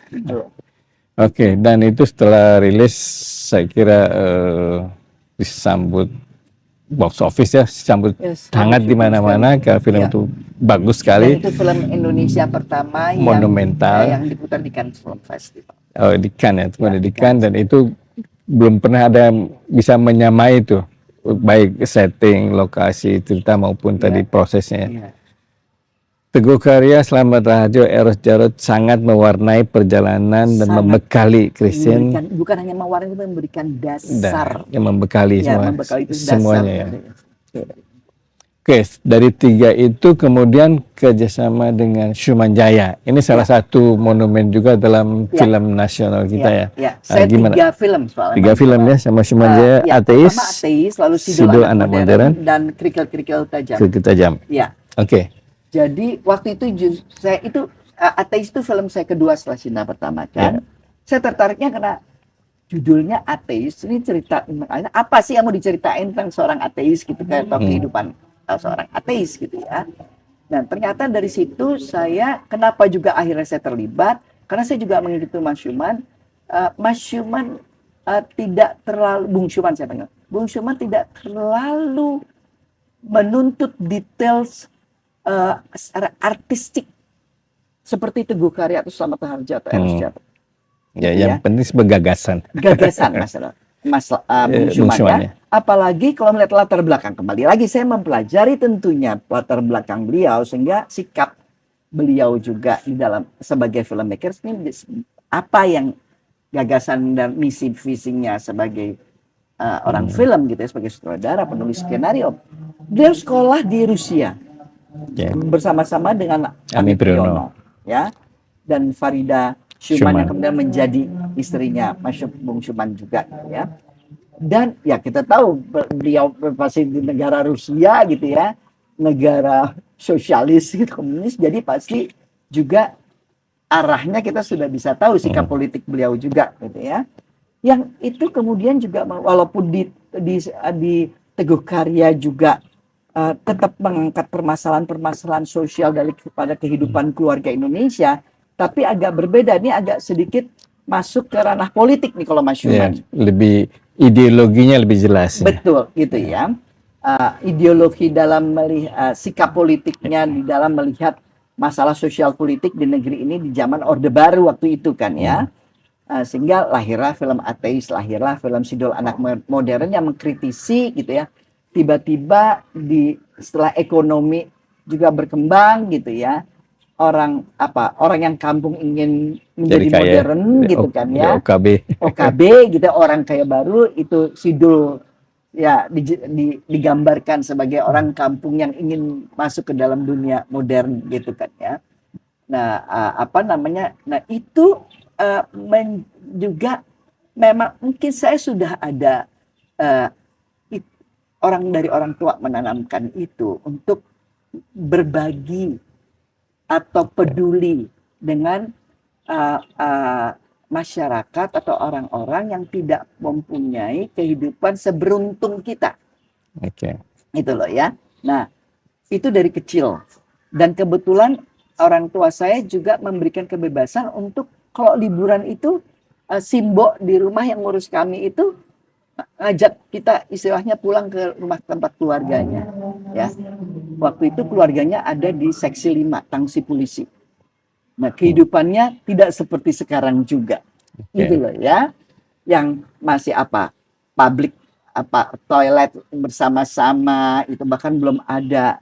Dan itu setelah rilis saya kira disambut box office ya, sambut Yes, hangat di mana-mana. Kalau film Iya. itu bagus Dan sekali, itu film Indonesia pertama monumental. yang diputar di Cannes Film Festival. Oh, di Cannes ya, Ya, di Cannes, dan itu belum pernah ada yang bisa menyamai itu, baik setting, lokasi, cerita maupun tadi prosesnya. Iya. Teguh Karya, Selamat Raharjo, Eros Jarot sangat mewarnai perjalanan dan Sangat. membekali Christine, Bukan hanya mewarnai, tapi memberikan dasar. yang membekali Ya, semua, membekali itu semuanya ya. dasar. Oke, dari 3 itu kemudian kerjasama dengan Syuman Jaya. Ini salah satu monumen juga dalam Ya. film nasional kita ya. Ya, saya Gimana? 3 film soalnya. 3 film ya sama Syuman Jaya, Ya, Ateis, pertama Ateis, lalu Sidul Sidul Anak Anak Modern, Modern, dan Kerikil-Kerikil Tajam. Kita Jam. Ya, Oke. jadi waktu itu saya itu Ateis itu film saya kedua setelah Cina pertama kan. Saya tertariknya karena judulnya Ateis. Ini cerita apa sih yang mau diceritain tentang seorang ateis gitu kan, atau kehidupan seorang ateis gitu ya. Dan ternyata dari situ saya kenapa juga akhirnya saya terlibat, karena saya juga mengikuti Mas Syuman. Mas Syuman tidak terlalu, Bung Syuman saya panggil, Bung Syuman tidak terlalu menuntut details secara artistik seperti Teguh Karya atau Selamat Raharjo atau Eros Jarot. Ya, yang penting sebagai gagasan. Gagasan Bung Bung Syuman Syuman, ya. Apalagi kalau melihat latar belakang, kembali lagi saya mempelajari tentunya latar belakang beliau, sehingga sikap beliau juga di dalam sebagai filmmaker ini apa yang gagasan dan misi visinya sebagai orang film gitu ya, sebagai sutradara, penulis skenario. Beliau sekolah di Rusia bersama-sama dengan Ami Priyono ya, dan Farida Syuman yang kemudian menjadi istrinya Mas Bung Syuman juga ya. Dan ya kita tahu beliau pasti di negara Rusia gitu ya, negara sosialis gitu, komunis, jadi pasti juga arahnya kita sudah bisa tahu sikap politik beliau juga gitu ya. Yang itu kemudian juga walaupun di Teguh Karya juga tetap mengangkat permasalahan-permasalahan sosial pada kehidupan keluarga Indonesia, tapi agak berbeda. Ini agak sedikit masuk ke ranah politik nih kalau Mas Syuman. Ya, lebih ideologinya lebih jelas. Betul gitu ya. Ideologi dalam melihat sikap politiknya di dalam melihat masalah sosial politik di negeri ini di zaman Orde Baru waktu itu kan ya. Sehingga lahirlah film Ateis, lahirlah film Sidul Anak Modern yang mengkritisi gitu ya. Tiba-tiba setelah ekonomi juga berkembang gitu ya. Orang yang kampung ingin menjadi modern gitu kan ya. OKB gitu, orang kaya baru, itu Sidul ya digambarkan sebagai orang kampung yang ingin masuk ke dalam dunia modern gitu kan ya. Nah, nah itu juga memang mungkin saya sudah ada orang tua menanamkan itu untuk berbagi atau peduli dengan masyarakat atau orang-orang yang tidak mempunyai kehidupan seberuntung kita. Itu loh ya. Nah, itu dari kecil. Dan kebetulan orang tua saya juga memberikan kebebasan untuk kalau liburan itu Simbo di rumah yang ngurus kami itu ngajak kita istilahnya pulang ke rumah tempat keluarganya ya. Waktu itu keluarganya ada di seksi 5 Tangsi Polisi. Nah, kehidupannya tidak seperti sekarang juga. Gitu loh ya. Yang masih public toilet bersama-sama, itu bahkan belum ada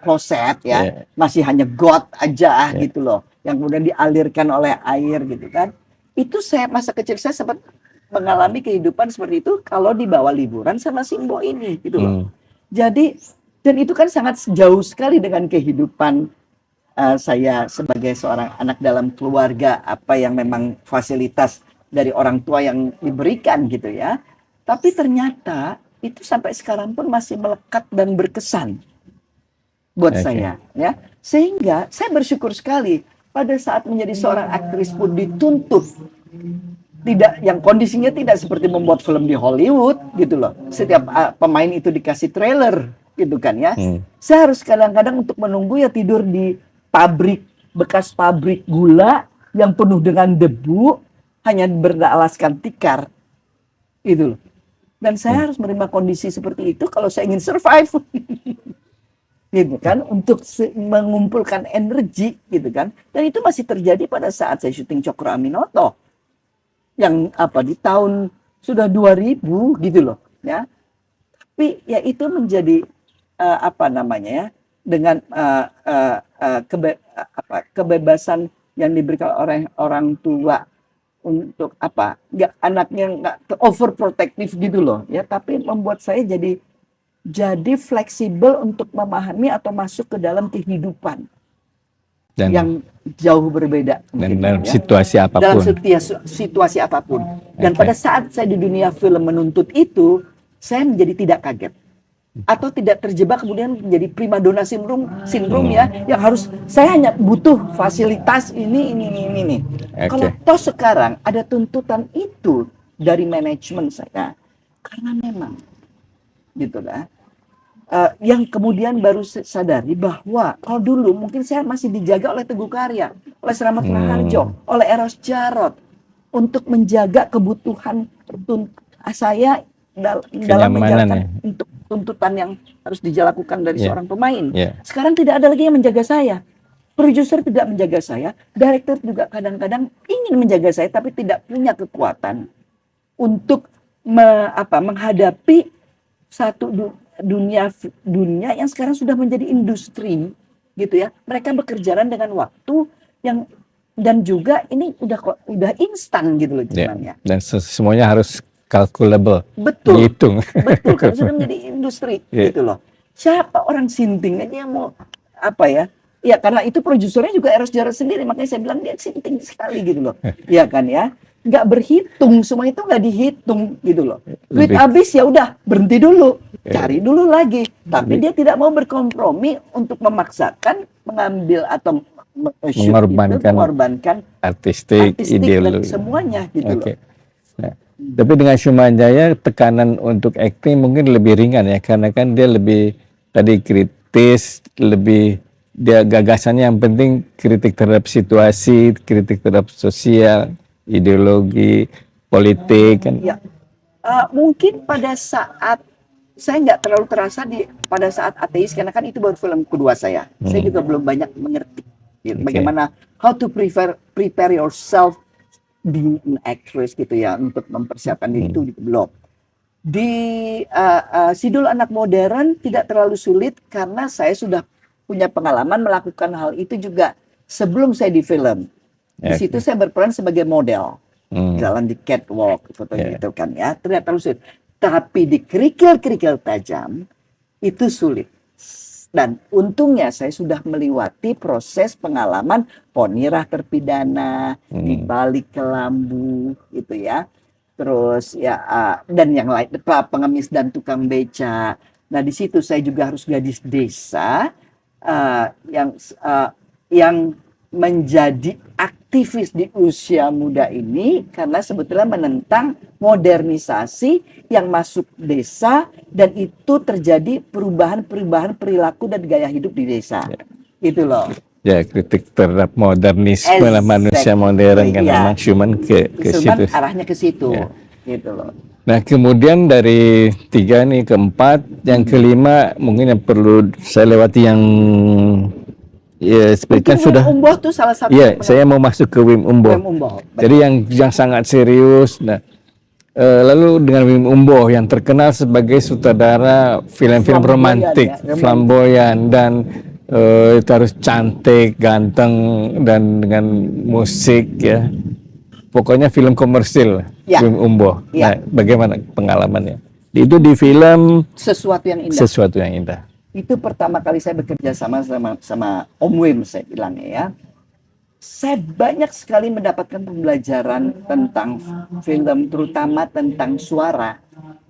kloset ya. Masih hanya got aja gitu loh. Yang kemudian dialirkan oleh air gitu kan. Itu masa kecil saya sempat mengalami kehidupan seperti itu kalau dibawa liburan sama Simbo ini gitu loh. Jadi dan itu kan sangat jauh sekali dengan kehidupan saya sebagai seorang anak dalam keluarga yang memang fasilitas dari orang tua yang diberikan gitu ya. Tapi ternyata itu sampai sekarang pun masih melekat dan berkesan buat saya ya. Sehingga saya bersyukur sekali pada saat menjadi seorang aktris pun dituntut yang kondisinya tidak seperti membuat film di Hollywood gitu loh. Setiap pemain itu dikasih trailer gitu kan ya. Saya harus kadang-kadang untuk menunggu ya tidur di bekas pabrik gula yang penuh dengan debu, hanya beralaskan tikar. Itu loh. Dan saya harus menerima kondisi seperti itu kalau saya ingin survive. Gitu kan, untuk mengumpulkan energi gitu kan. Dan itu masih terjadi pada saat saya syuting Cokro Aminoto. Yang di tahun sudah 2000 gitu loh, ya. Tapi ya itu menjadi dengan kebebasan yang diberikan oleh orang tua untuk anaknya nggak overprotective gitu loh, ya. Tapi membuat saya jadi fleksibel untuk memahami atau masuk ke dalam kehidupan Dan yang jauh berbeda. dan mungkin, dalam ya. situasi Dalam apapun. situasi apapun. Dan Oke. pada saat saya di dunia film menuntut itu, saya menjadi tidak kaget. Atau tidak terjebak kemudian menjadi primadona sindrom ya, yang harus saya hanya butuh fasilitas ini. Oke. Kalau toh sekarang ada tuntutan itu dari manajemen saya, karena memang gitu lah. Yang kemudian baru sadari bahwa kalau dulu mungkin saya masih dijaga oleh Teguh Karya, oleh Slamet Raharjo, oleh Eros Jarot untuk menjaga kebutuhan saya dalam Kenyamanan menjalankan ya. untuk tuntutan yang harus dilakukan dari Yeah. seorang pemain. Yeah. Sekarang tidak ada lagi yang menjaga saya. Produser tidak menjaga saya, director juga kadang-kadang ingin menjaga saya tapi tidak punya kekuatan untuk menghadapi satu dunia yang sekarang sudah menjadi industri gitu ya. Mereka bekerja dengan waktu yang dan juga ini udah instan gitu loh Ya, zamannya. dan semuanya harus calculable, Betul. dihitung. Betul, karena sudah menjadi industri Yeah. gitu loh. Siapa orang sinting aja yang mau ya karena itu produsernya juga Eros Jarot sendiri, makanya saya bilang dia sinting sekali gitu loh. Ya kan ya. Nggak berhitung, semua itu nggak dihitung gitu loh. Duit Lebih- habis ya udah berhenti dulu, cari dulu lagi. Tapi dia tidak mau berkompromi untuk memaksakan mengambil atau shoot mengorbankan Artistik, artistik dan ideologi. semuanya gitu Oke. loh. Nah, tapi dengan Shumanjaya tekanan untuk acting mungkin lebih ringan ya, karena kan dia lebih tadi kritis, lebih dia gagasannya yang penting kritik terhadap situasi, kritik terhadap sosial, ideologi, politik kan. Ya, mungkin pada saat saya nggak terlalu terasa pada saat ateis karena kan itu baru film kedua saya. Saya juga belum banyak mengerti gitu, Oke. bagaimana how to prepare yourself being an actress gitu ya untuk mempersiapkan diri itu belum. Di Sidul Anak Modern tidak terlalu sulit karena saya sudah punya pengalaman melakukan hal itu juga sebelum saya di film. Di Oke. situ saya berperan sebagai model. Jalan di catwalk foto Yeah. gitu kan ya, tidak terlalu sulit. Tapi di kerikil-kerikil tajam itu sulit. Dan untungnya saya sudah melewati proses pengalaman Ponirah terpidana, di balik kelambu gitu ya. Terus ya dan yang lain, pengemis dan tukang beca. Nah di situ saya juga harus gadis desa yang menjadi aktivis di usia muda ini karena sebetulnya menentang modernisasi yang masuk desa dan itu terjadi perubahan perilaku dan gaya hidup di desa. Itu loh. Ya, kritik terhadap modernisme lah, manusia modern kan Iya. memang Schumann ke Cuman situ. arahnya ke situ. Ya. Gitu loh. Nah, kemudian dari 3 nih ke 4, yang kelima mungkin yang perlu saya lewati yang ya seperti kan Mungkin sudah. Wim Umboh tuh salah satu Iya, saya mau masuk ke Wim Umboh. Wim Umboh. Jadi yang sangat serius. Nah, lalu dengan Wim Umboh yang terkenal sebagai sutradara film-film Flamboyan, romantik, ya, flamboyan dan itu harus cantik, ganteng dan dengan musik ya. Pokoknya film komersil Ya. Wim Umboh. Ya. Nah, bagaimana pengalamannya? Itu di film Sesuatu yang indah. Sesuatu yang Indah. Itu pertama kali saya bekerja sama Om Wim, saya bilangnya ya. Saya banyak sekali mendapatkan pembelajaran tentang film, terutama tentang suara.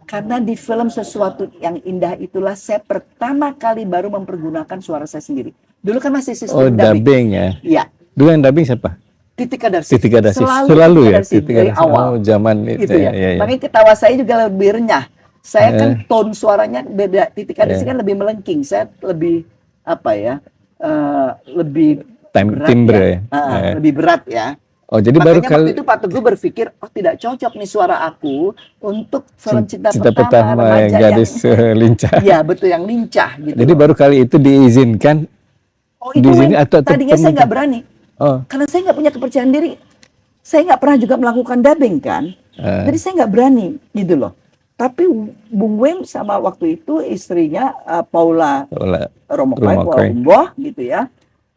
Karena di film Sesuatu yang Indah itulah saya pertama kali baru mempergunakan suara saya sendiri. Dulu kan masih Oh, sistem dubbing ya. Iya, Dulu yang dubbing siapa? Titik Kadarsi. Titik Kadarsi. Selalu Selalu Titik ya, Kadarsi Titik dari Kadarsi. awal. Oh, zaman itu Gitu ya. ya. Makanya ketawa saya juga lebih renyah. Saya kan tone suaranya beda. Titik Kadarsi kan lebih melengking. Saya lebih lebih berat Timbre ya. Lebih berat ya. Oh, jadi baru Makanya kali waktu itu Pak Teguh berpikir, oh tidak cocok nih suara aku untuk film cinta, cinta pertama pertama yang remaja gadis lincah. ya betul, yang lincah gitu Jadi loh. baru kali itu diizinkan Oh itu diizinkan atau tadinya saya nggak berani, Oh, karena saya nggak punya kepercayaan diri. Saya nggak pernah juga melakukan dubbing kan, jadi saya nggak berani gitu loh. Tapi Bung Wem sama waktu itu istrinya Paula oleh Romokai, Paula Romokai. Umboh gitu ya,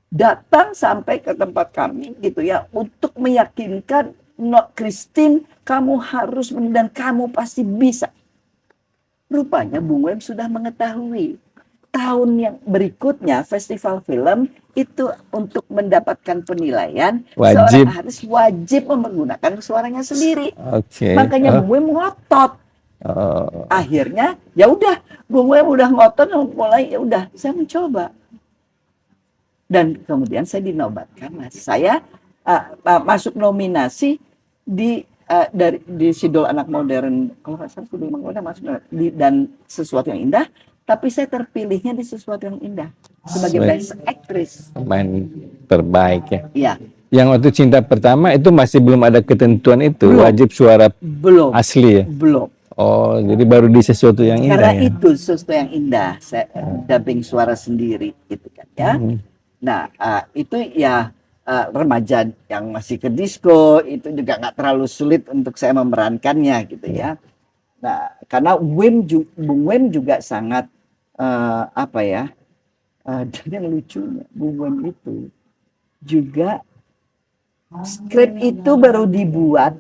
datang sampai ke tempat kami gitu ya untuk meyakinkan, no Christine kamu harus dan kamu pasti bisa. Rupanya Bung Wem sudah mengetahui tahun yang berikutnya festival film itu untuk mendapatkan penilaian Wajib. seorang artis wajib menggunakan suaranya sendiri. Oke. Makanya Bung Wem ngotot. Oh, Akhirnya ya udah Bung Wem udah ngotot, mulai ya udah saya mencoba. Dan kemudian saya dinobatkan, Mas. Saya masuk nominasi di Sidol Anak Modern, kalau nggak salah Sidol Anak Modern masuk dan Sesuatu Yang Indah, tapi saya terpilihnya di Sesuatu Yang Indah sebagai Best Actress. pemain terbaik ya. Iya, Yang waktu cinta pertama itu masih belum ada ketentuan itu, Belum. wajib suara belum, asli ya. belum. Oh, jadi baru di Sesuatu Yang Indah Karena ya. itu Sesuatu Yang Indah, saya dubbing suara sendiri, gitu kan ya. Nah, itu ya remaja yang masih ke disco itu juga nggak terlalu sulit untuk saya memerankannya gitu ya. Nah, karena Bung Wem juga sangat apa ya? Dan yang lucunya Bung Wem itu juga skrip itu baru dibuat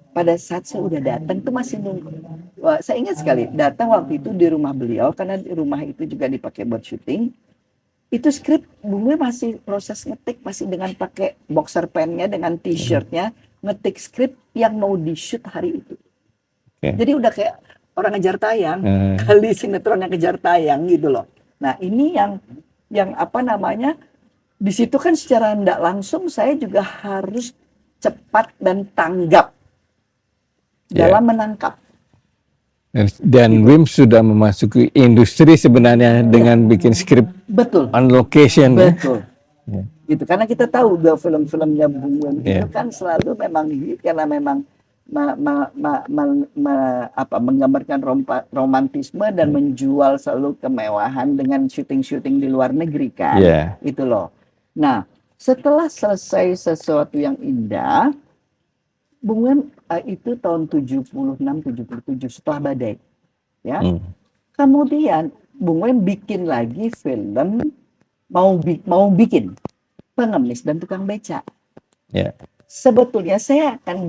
pada saat saya udah datang tuh masih nunggu. Wah, saya ingat sekali datang waktu itu di rumah beliau karena di rumah itu juga dipakai buat syuting. Itu skrip Bung Wem masih proses ngetik, masih dengan pakai boxer pennya dengan t-shirtnya ngetik skrip yang mau di-shoot hari itu. Oke. Jadi udah kayak orang ngejar tayang, kali sinetron yang kejar tayang gitu loh. Nah ini yang apa namanya, di situ kan secara tidak langsung saya juga harus cepat dan tanggap dalam menangkap. Dan Wim sudah memasuki industri sebenarnya dengan bikin skrip Betul, on location ya. betul. Gitu, karena kita tahu bahwa film-filmnya Bung Wem itu Iya. kan selalu memang hit karena memang menggambarkan romantisme dan menjual selalu kemewahan dengan syuting-syuting di luar negeri kan. Iya. Itu loh. Nah, setelah selesai Sesuatu Yang Indah, Bung Wem itu tahun 76-77 setelah Badai. Ya. Kemudian Bung Wem bikin lagi film mau bikin Pengemis dan Tukang Beca. Ya. Sebetulnya saya akan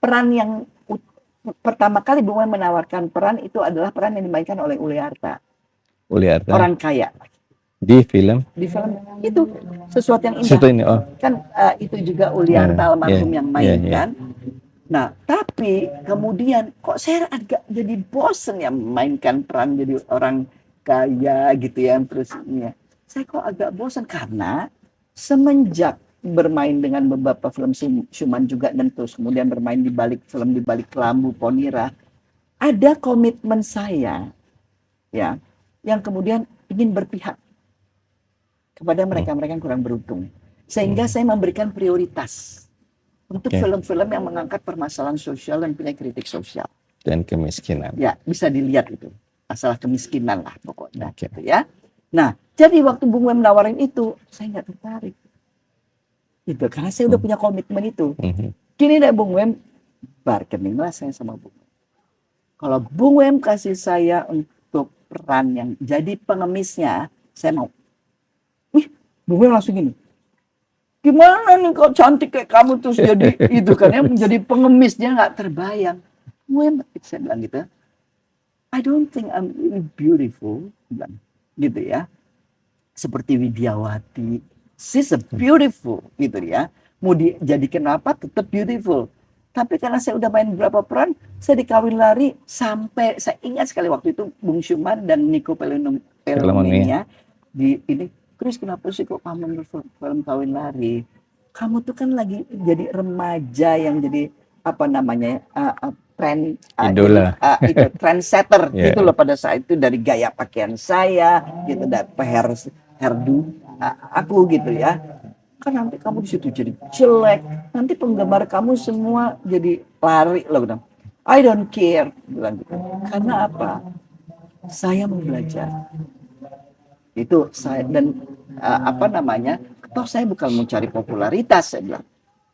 peran yang pertama kali Bung Wem menawarkan peran itu adalah peran yang dimainkan oleh Uli Arta, Uli Arta orang kaya. di film Di film itu Sesuatu Yang Indah. Sesuatu ini. Oh, Kan itu juga Uli Arta almarhum yang main iya. kan. Nah, tapi kemudian kok saya agak jadi bosen ya memainkan peran jadi orang kaya gitu ya, terus ini ya. Saya kok agak bosan karena semenjak bermain dengan beberapa film Suman juga dan terus kemudian bermain di balik film di balik Kelambu Ponira, ada komitmen saya ya yang kemudian ingin berpihak kepada mereka-mereka yang kurang beruntung, sehingga saya memberikan prioritas untuk film-film yang mengangkat permasalahan sosial dan punya kritik sosial. Dan kemiskinan. Ya, bisa dilihat itu. Masalah kemiskinan lah pokoknya. Oke. Gitu ya. Nah, jadi waktu Bung Wem nawarin itu, saya nggak tertarik. Gitu, karena saya udah punya komitmen itu. Gini deh Bung Wem, bargaining lah saya sama Bung Wem. Kalau Bung Wem kasih saya untuk peran yang jadi pengemisnya, saya mau. Wih, Bung Wem langsung gini. Gimana nih kok cantik kayak kamu terus jadi itu kan ya, menjadi pengemis, dia nggak terbayang. Wem, saya bilang gitu. I don't think I'm really beautiful, bilang gitu ya. Seperti Widiawati, she's a beautiful gitu ya. Mau dijadikan apa tetap beautiful. Tapi karena saya udah main beberapa peran, saya dikawin lari sampai saya ingat sekali waktu itu Bung Syuman dan Nico Pelomenia di ini. Chris, kenapa sih kok kamu film Kawin Lari? Kamu tuh kan lagi jadi remaja yang jadi apa namanya idola, itu trendsetter Yeah. gitu loh pada saat itu, dari gaya pakaian saya gitu, dari hairdo aku gitu ya. kan nanti kamu di situ jadi jelek, nanti penggemar kamu semua jadi lari loh bilang. I don't care bilang gitu. Karena apa? Saya mau belajar. Itu saya dan apa namanya? Toh saya bukan mau cari popularitas, saya bilang.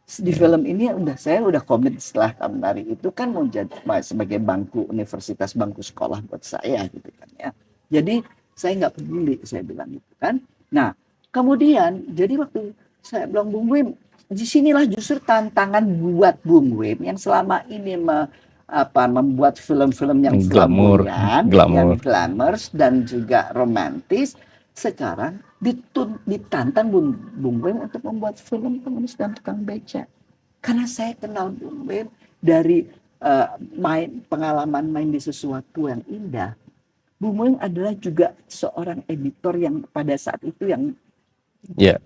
Di film ini saya udah komit setelah Kaminari itu kan mau jadi sebagai bangku universitas, bangku sekolah buat saya gitu kan ya. Jadi saya nggak peduli, saya bilang gitu kan. Nah kemudian jadi waktu saya bilang Bung Wim, disinilah justru tantangan buat Bung Wim yang selama ini membuat film-film yang flamboyan, yang glamorous dan juga romantis. Sekarang ditantang Bung Wim untuk membuat film Pengemis dan Tukang Beca. Karena saya kenal Bung Wim dari pengalaman main di sesuatu yang indah. Bung Wim adalah juga seorang editor yang pada saat itu yang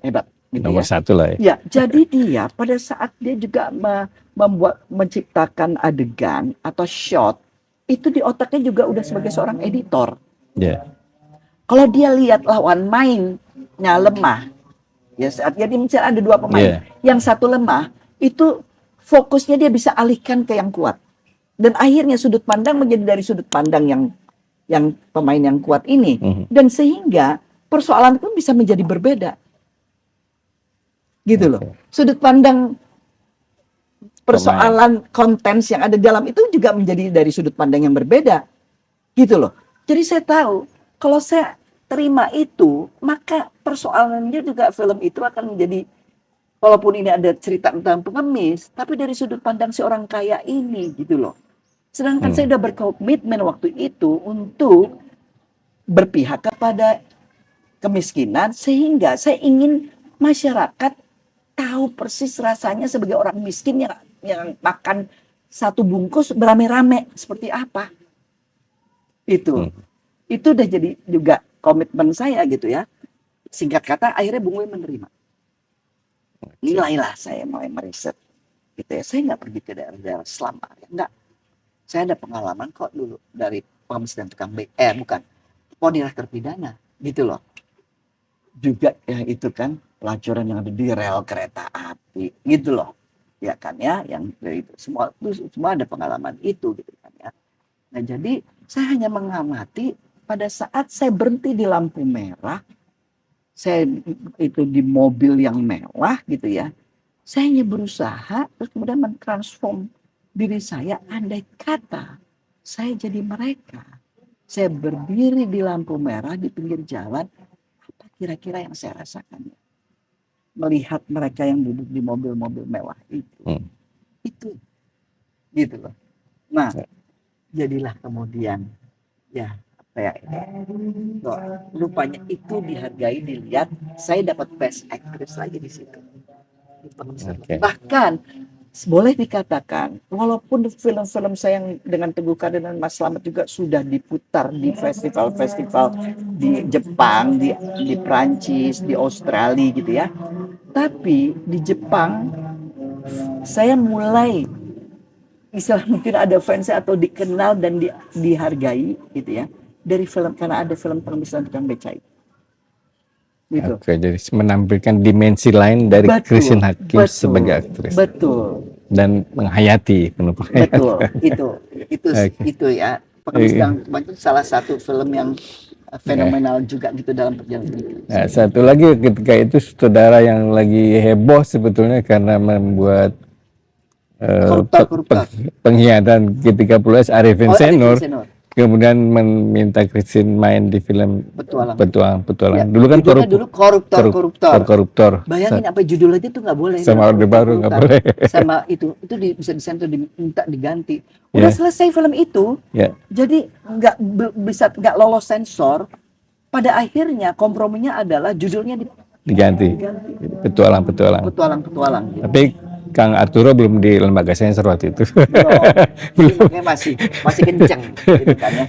hebat. Gitu nomor satu lah ya. Jadi dia pada saat dia juga menciptakan adegan atau shot, itu di otaknya juga udah sebagai seorang editor. Kalau dia lihat lawan mainnya lemah, ya jadi misalnya ada dua pemain, yang satu lemah, itu fokusnya dia bisa alihkan ke yang kuat. Dan akhirnya sudut pandang menjadi dari sudut pandang yang pemain yang kuat ini. Dan sehingga persoalan pun bisa menjadi berbeda. Gitu loh. Sudut pandang persoalan konten yang ada dalam itu juga menjadi dari sudut pandang yang berbeda. Gitu loh. Jadi saya tahu kalau saya terima itu, maka persoalannya juga film itu akan menjadi, walaupun ini ada cerita tentang pengemis, tapi dari sudut pandang si orang kaya ini, gitu loh. Sedangkan saya sudah berkomitmen waktu itu untuk berpihak kepada kemiskinan, sehingga saya ingin masyarakat tahu persis rasanya sebagai orang miskin yang makan satu bungkus beramai-ramai seperti apa. Itu udah jadi juga komitmen saya gitu ya. Singkat kata akhirnya Bung Wim menerima. Nilailah saya mulai meriset gitu ya. Saya nggak pergi ke daerah-daerah selama ya. Enggak. Saya ada pengalaman kok dulu dari pengemis dan tukang bukan ponilah terpidana gitu loh. Juga ya itu kan pelacuran yang ada di rel kereta api gitu loh. Ya kan ya, yang dari itu semua ada pengalaman itu gitu kan ya. Nah, jadi saya hanya mengamati pada saat saya berhenti di lampu merah, saya itu di mobil yang mewah gitu ya, saya hanya berusaha terus kemudian mentransform diri saya. Andai kata saya jadi mereka, saya berdiri di lampu merah di pinggir jalan, apa kira-kira yang saya rasakan? Melihat mereka yang duduk di mobil-mobil mewah itu gitu loh. Nah, jadilah kemudian ya rupanya itu dihargai, dilihat. Saya dapat best actress lagi di situ. Bahkan boleh dikatakan walaupun film-film saya yang dengan Teguh Karya dan Mas Slamet juga sudah diputar di festival-festival di Jepang, di Prancis, di Australia gitu ya. Tapi di Jepang saya mulai mungkin ada fans atau dikenal dan dihargai gitu ya. Dari film, karena ada film Pengemis dan Tukang Beca itu. Gitu. Oke, jadi menampilkan dimensi lain dari Christine Hakim sebagai aktris. Betul. Dan menghayati penuh penghayatan. Betul. Itu ya. Pengemis dan Tukang Beca itu salah satu film yang fenomenal juga gitu dalam perjalanan itu. Nah, satu lagi ketika itu saudara yang lagi heboh sebetulnya karena membuat pengkhianatan G30S Arifin Senur. Kemudian meminta Christine main di film Petualang. Ya, dulu kan koruptor. Bayangin apa judul aja tuh nggak boleh. Sama Orde Baru nggak boleh. Sama itu bisa disensor, diminta diganti. Udah selesai film itu, jadi nggak lolos sensor. Pada akhirnya komprominya adalah judulnya diganti. Petualang. Tapi Kang Arturo belum di lembaga sensor waktu itu. Belum. masih kenceng gitu kan ya.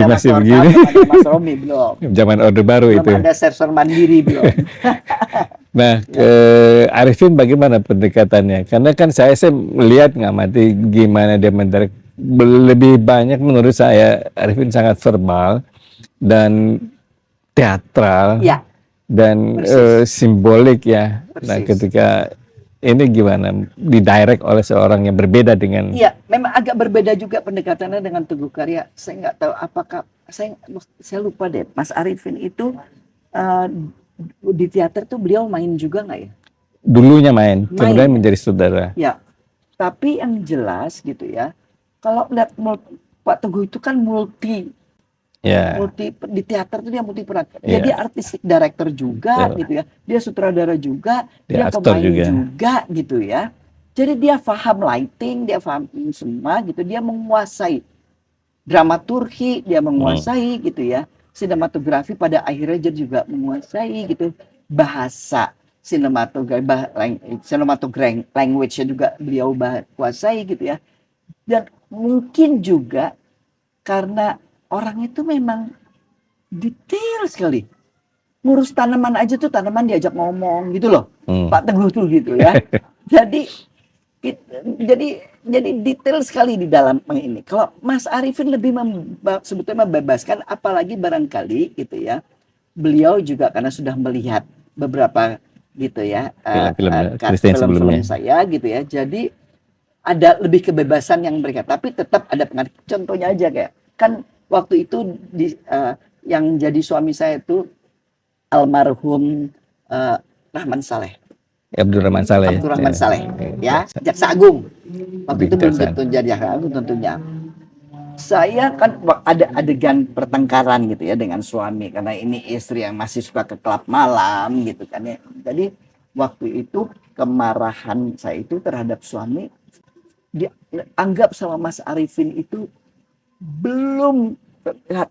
Masih begini. Mas Romi belum. Zaman Orde Baru belum itu. Ada sensor mandiri belum. Nah, Arifin bagaimana pendekatannya? Karena kan saya melihat ngamati gimana dia mendirect, lebih banyak menurut saya Arifin sangat verbal dan teatral. Ya. dan Persis. simbolik ya. Nah, Persis. ketika ini gimana didirect oleh seorang yang berbeda dengan Iya, memang agak berbeda juga pendekatannya dengan Teguh Karya. Saya nggak tahu apakah saya lupa deh. Mas Arifin itu eh, di teater tuh beliau main juga nggak ya? dulunya main, Main kemudian ya? menjadi saudara. Ya, tapi yang jelas gitu ya. Kalau lihat Pak Teguh itu kan multi Ya, di teater tuh dia multi peran. ya, Dia artistic director juga betul. gitu ya. Dia sutradara juga, Dia dia aktor pemain juga. juga gitu ya. Jadi dia paham lighting, dia paham ini semua gitu. Dia menguasai dramaturgi, dia menguasai gitu ya. Sinematografi pada akhirnya dia juga menguasai gitu. Bahasa sinematografi language-nya juga beliau kuasai gitu ya. Dan mungkin juga karena orang itu memang detail sekali. Ngurus tanaman aja tuh tanaman diajak ngomong gitu loh. Pak Teguh tuh gitu ya. Jadi jadi detail sekali di dalam ini. Kalau Mas Arifin lebih sebetulnya membebaskan, apalagi barangkali gitu ya. Beliau juga karena sudah melihat beberapa gitu ya Film-film Kristen film-film sebelumnya. saya gitu ya. Jadi ada lebih kebebasan yang mereka, tapi tetap ada pengaruh. Contohnya aja kayak kan waktu itu yang jadi suami saya itu almarhum Rahman Saleh. Abdurrahman Saleh. Abdurrahman Saleh, ya, Jaksa Agung. Waktu itu belum Kejaksaan. tentu jadi Jaksa Agung tentunya. Saya kan ada adegan pertengkaran gitu ya dengan suami karena ini istri yang masih suka ke klub malam gitu kan ya. Jadi waktu itu kemarahan saya itu terhadap suami dianggap sama Mas Arifin itu belum terlihat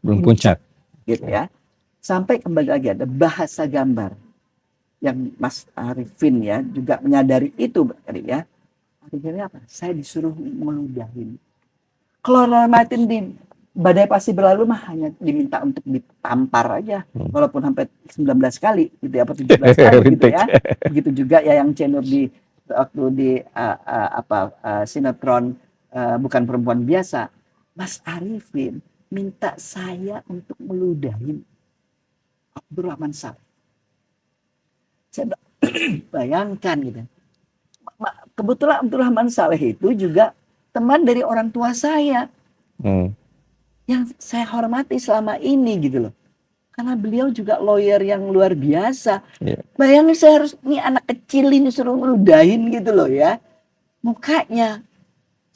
Belum puncak. gitu ya. Sampai kembali lagi ada bahasa gambar yang Mas Arifin ya juga menyadari itu ya. Akhirnya apa? Saya disuruh meludahin. Kalau Martin di Badai Pasti Berlalu mah hanya diminta untuk ditampar aja, walaupun sampai 19 kali gitu ya, atau 17 kali gitu ya. Begitu juga ya yang Cenur di waktu di sinetron Bukan Perempuan Biasa, Mas Arifin minta saya untuk meludahin Abdurrahman Saleh. Saya bayangkan gitu. Kebetulan Abdurrahman Saleh itu juga teman dari orang tua saya yang saya hormati selama ini gitu loh, karena beliau juga lawyer yang luar biasa. Bayangin saya harus ini anak kecil ini suruh ngeludahin gitu loh ya mukanya.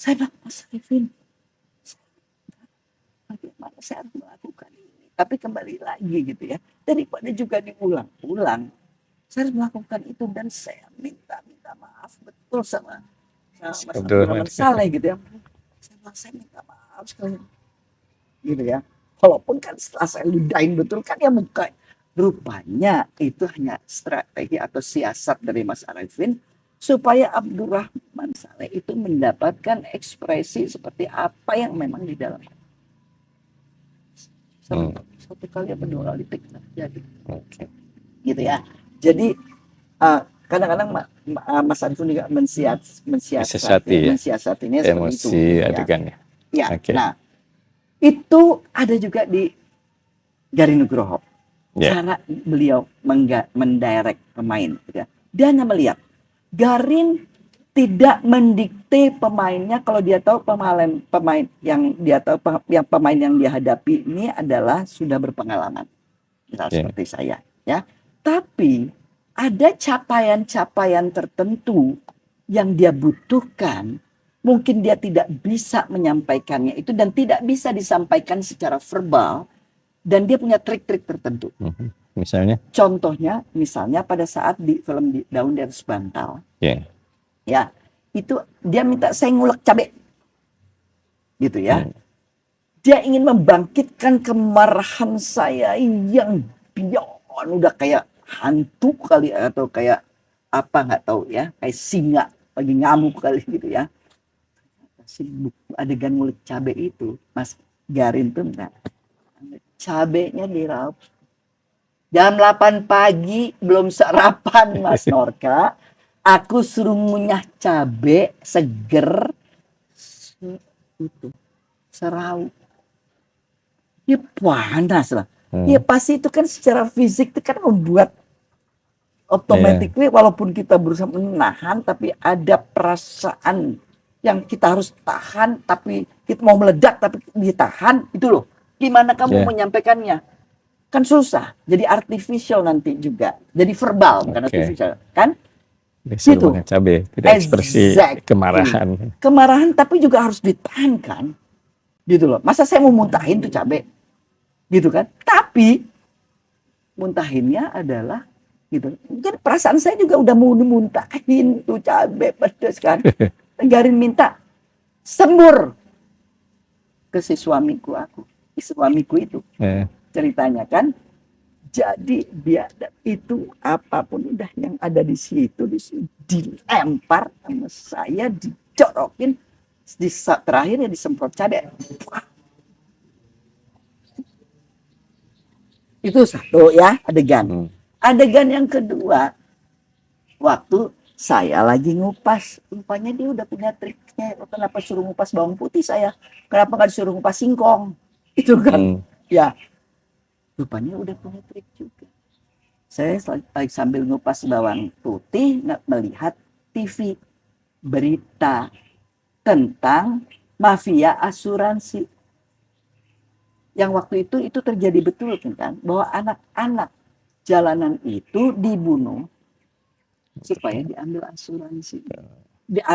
Saya bilang, Mas Arifin, bagaimana saya harus melakukan ini? Tapi kembali lagi gitu ya, daripada juga diulang-ulang, saya harus melakukan itu. Dan saya minta maaf betul sama Mas Abdurrahman Saleh gitu ya. Saya minta maaf sekali gitu ya. Walaupun kan setelah saya ludahin betul kan ya muka, rupanya itu hanya strategi atau siasat dari Mas Arifin supaya Abdurrahman Saleh itu mendapatkan ekspresi seperti apa yang memang di dalam. Satu kali apa dua kali terjadi. Gitu ya. Jadi kadang-kadang Mas Arifin juga mensiasatinya emosi adegannya. Ya. Nah, itu ada juga di Garin Nugroho. Cara beliau mendirect pemain. Gitu ya. Dia hanya melihat. Garin tidak mendikte pemainnya kalau dia tahu pemain yang dia tahu pemain yang dia hadapi ini adalah sudah berpengalaman. Misal seperti saya. Ya. Tapi ada capaian-capaian tertentu yang dia butuhkan, mungkin dia tidak bisa menyampaikannya itu dan tidak bisa disampaikan secara verbal, dan dia punya trik-trik tertentu. Misalnya? Contohnya, misalnya pada saat di film Daun di Atas Bantal, ya itu dia minta saya ngulek cabai, gitu ya. Dia ingin membangkitkan kemarahan saya yang beyond, udah kayak hantu kali atau kayak apa nggak tahu ya, kayak singa lagi ngamuk kali gitu ya. Adegan ngulik cabai itu Mas Garin tuh enggak, cabainya diraup jam 8 pagi belum sarapan Mas Norka, aku suruh ngunyah cabai seger itu serau, ya panas lah. Ya pasti itu kan secara fisik itu kan membuat automatically walaupun kita berusaha menahan tapi ada perasaan yang kita harus tahan tapi kita mau meledak tapi ditahan itu loh. Gimana kamu menyampaikannya? Kan susah. Jadi artificial nanti juga. Jadi verbal bukan artificial, kan? Gitu. Cabai, tidak ekspresi kemarahan. Kemarahan tapi juga harus ditahan kan? Gitu loh. Masa saya mau muntahin tuh cabai? Gitu kan? Tapi muntahinnya adalah gitu. Jadi perasaan saya juga udah mau dimuntahin tuh cabai pedes kan. Garin minta sembur ke si suamiku itu ceritanya kan. Jadi biadab itu apapun udah yang ada di situ dilempar sama saya, dicorokin, terakhir ya disemprot cabai. Itu satu ya adegan. Adegan yang kedua, waktu saya lagi ngupas, rupanya dia udah punya triknya. Kenapa suruh ngupas bawang putih saya? Kenapa nggak disuruh ngupas singkong? Itu kan, ya. Rupanya udah punya trik juga. Saya sambil ngupas bawang putih melihat TV berita tentang mafia asuransi. Yang waktu itu terjadi betul kan, bahwa anak-anak jalanan itu dibunuh supaya diambil asuransi.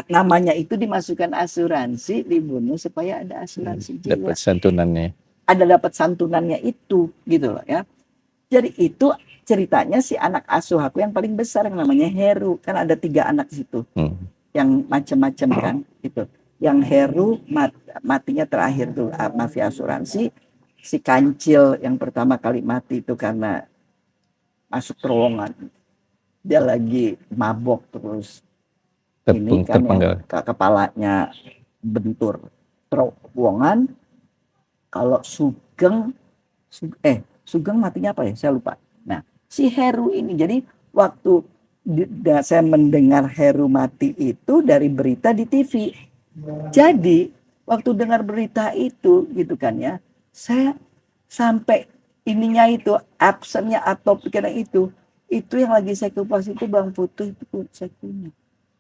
Namanya itu dimasukkan asuransi, dibunuh supaya ada asuransi jiwa. Dapat santunannya. Dapat santunannya itu gitu loh ya. Jadi itu ceritanya si anak asuh aku yang paling besar yang namanya Heru, kan ada 3 anak di situ yang macam-macam kan itu. Yang Heru matinya terakhir tuh mafia asuransi. Si Kancil yang pertama kali mati itu karena masuk terowongan, dia lagi mabok terus ini kan kepalanya bentur terowongan. Kalau Sugeng matinya apa ya? Saya lupa. Nah, si Heru ini, jadi waktu saya mendengar Heru mati itu dari berita di TV. Jadi, waktu dengar berita itu, gitu kan ya, saya sampai ininya itu, absennya atau pikiran itu yang lagi saya kupas itu bawang putih itu saya punya.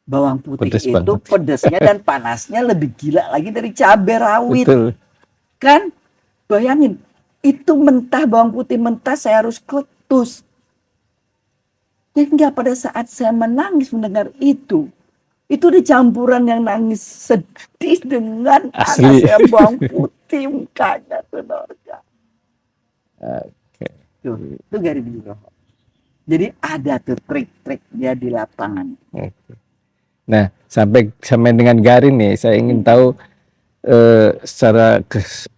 Bawang putih itu pedasnya dan panasnya lebih gila lagi dari cabai rawit. Betul. Kan? Bayangin, itu mentah, bawang putih mentah saya harus kletus. Hingga pada saat saya menangis mendengar itu dicampuran yang nangis sedih dengan panasnya bawang putih mukanya saudara. Itu Gari Nugroho. Jadi ada tuh trik-triknya di lapangan. Nah, sampai dengan Garin nih, saya ingin tahu secara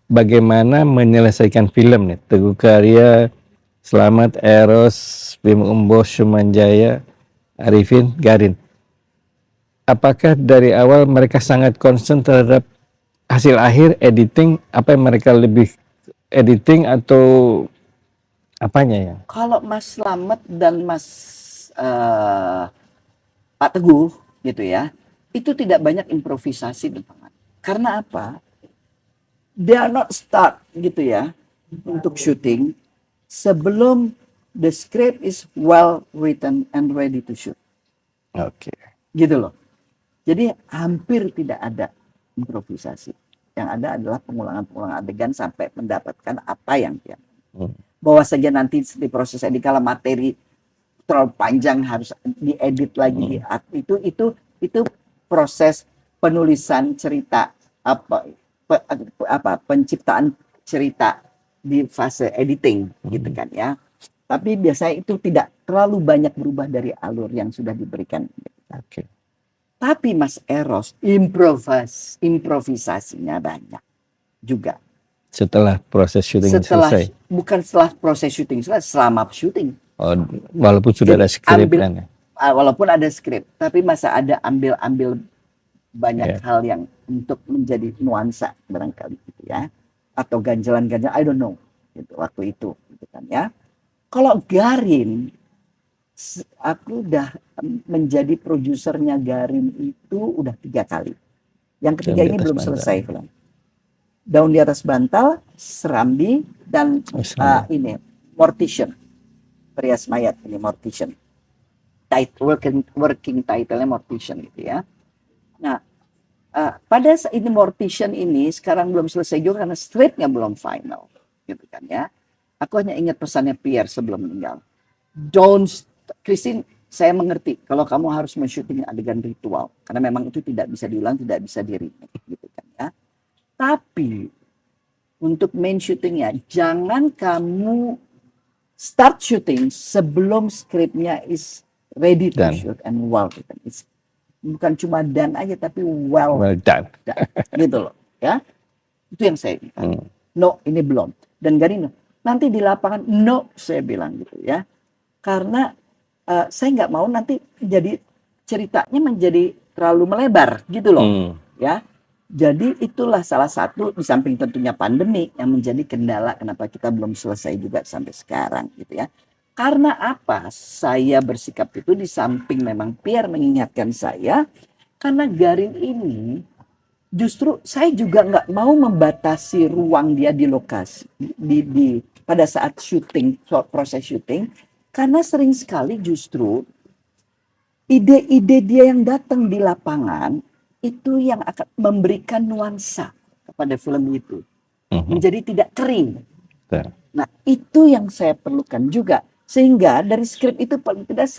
bagaimana menyelesaikan film nih. Teguh Karya, Slamet, Eros, Bim Umbos, Sumanjaya, Arifin, Garin. Apakah dari awal mereka sangat concern terhadap hasil akhir editing? Apa yang mereka lebih editing atau apanya ya? Kalau Mas Slamet dan Mas Pak Teguh gitu ya, itu tidak banyak improvisasi di lapangan. Karena apa? They are not start gitu ya untuk syuting sebelum the script is well written and ready to shoot. Oke. Gitu loh. Jadi hampir tidak ada improvisasi. Yang ada adalah pengulangan adegan sampai mendapatkan apa yang dia. Bahwa saja nanti di proses edit kalau materi terlalu panjang harus diedit lagi. Itu proses penulisan cerita penciptaan cerita di fase editing gitu kan ya. Tapi biasanya itu tidak terlalu banyak berubah dari alur yang sudah diberikan. Oke. Tapi Mas Eros improvisasinya banyak juga. Setelah proses syuting selesai. Bukan setelah proses syuting selesai, selama syuting. Oh, walaupun sudah ada skrip kan ya. Walaupun ada skrip, tapi masa ada ambil banyak hal yang untuk menjadi nuansa barangkali gitu ya, atau ganjalan-ganjalan, I don't know gitu, waktu itu gitu kan ya. Kalau Garin, aku udah menjadi produsernya Garin itu udah 3 kali. Yang ketiga ini belum selesai film. Daun di Atas Bantal, Serambi, dan ini Mortician, Perias Mayat ini Mortician. Working title-nya Mortician gitu ya. Nah, pada saat ini Mortician ini sekarang belum selesai juga karena stripnya belum final, gitu kan ya. Aku hanya ingat pesannya Pierre sebelum meninggal. Christine, saya mengerti kalau kamu harus men-shooting adegan ritual karena memang itu tidak bisa diulang, tidak bisa di-remake, gitu kan ya. Tapi untuk main shootingnya, jangan kamu start shooting sebelum skripnya is ready to Done. shoot and well. Bukan cuma done aja, tapi well done. done. Gitu loh. Ya, itu yang saya bilang. No, ini belum. Dan Garino, nanti di lapangan, no, saya bilang gitu ya. Karena saya nggak mau nanti jadi ceritanya menjadi terlalu melebar gitu loh. Ya. Jadi itulah salah satu di samping tentunya pandemi yang menjadi kendala kenapa kita belum selesai juga sampai sekarang gitu ya. Karena apa? Saya bersikap itu di samping memang Pierre mengingatkan saya karena Garin ini justru saya juga nggak mau membatasi ruang dia di lokasi pada saat syuting, proses syuting karena sering sekali justru ide-ide dia yang datang di lapangan itu yang akan memberikan nuansa kepada film itu. Menjadi tidak kering. Nah, itu yang saya perlukan juga. Sehingga dari skrip itu paling tidak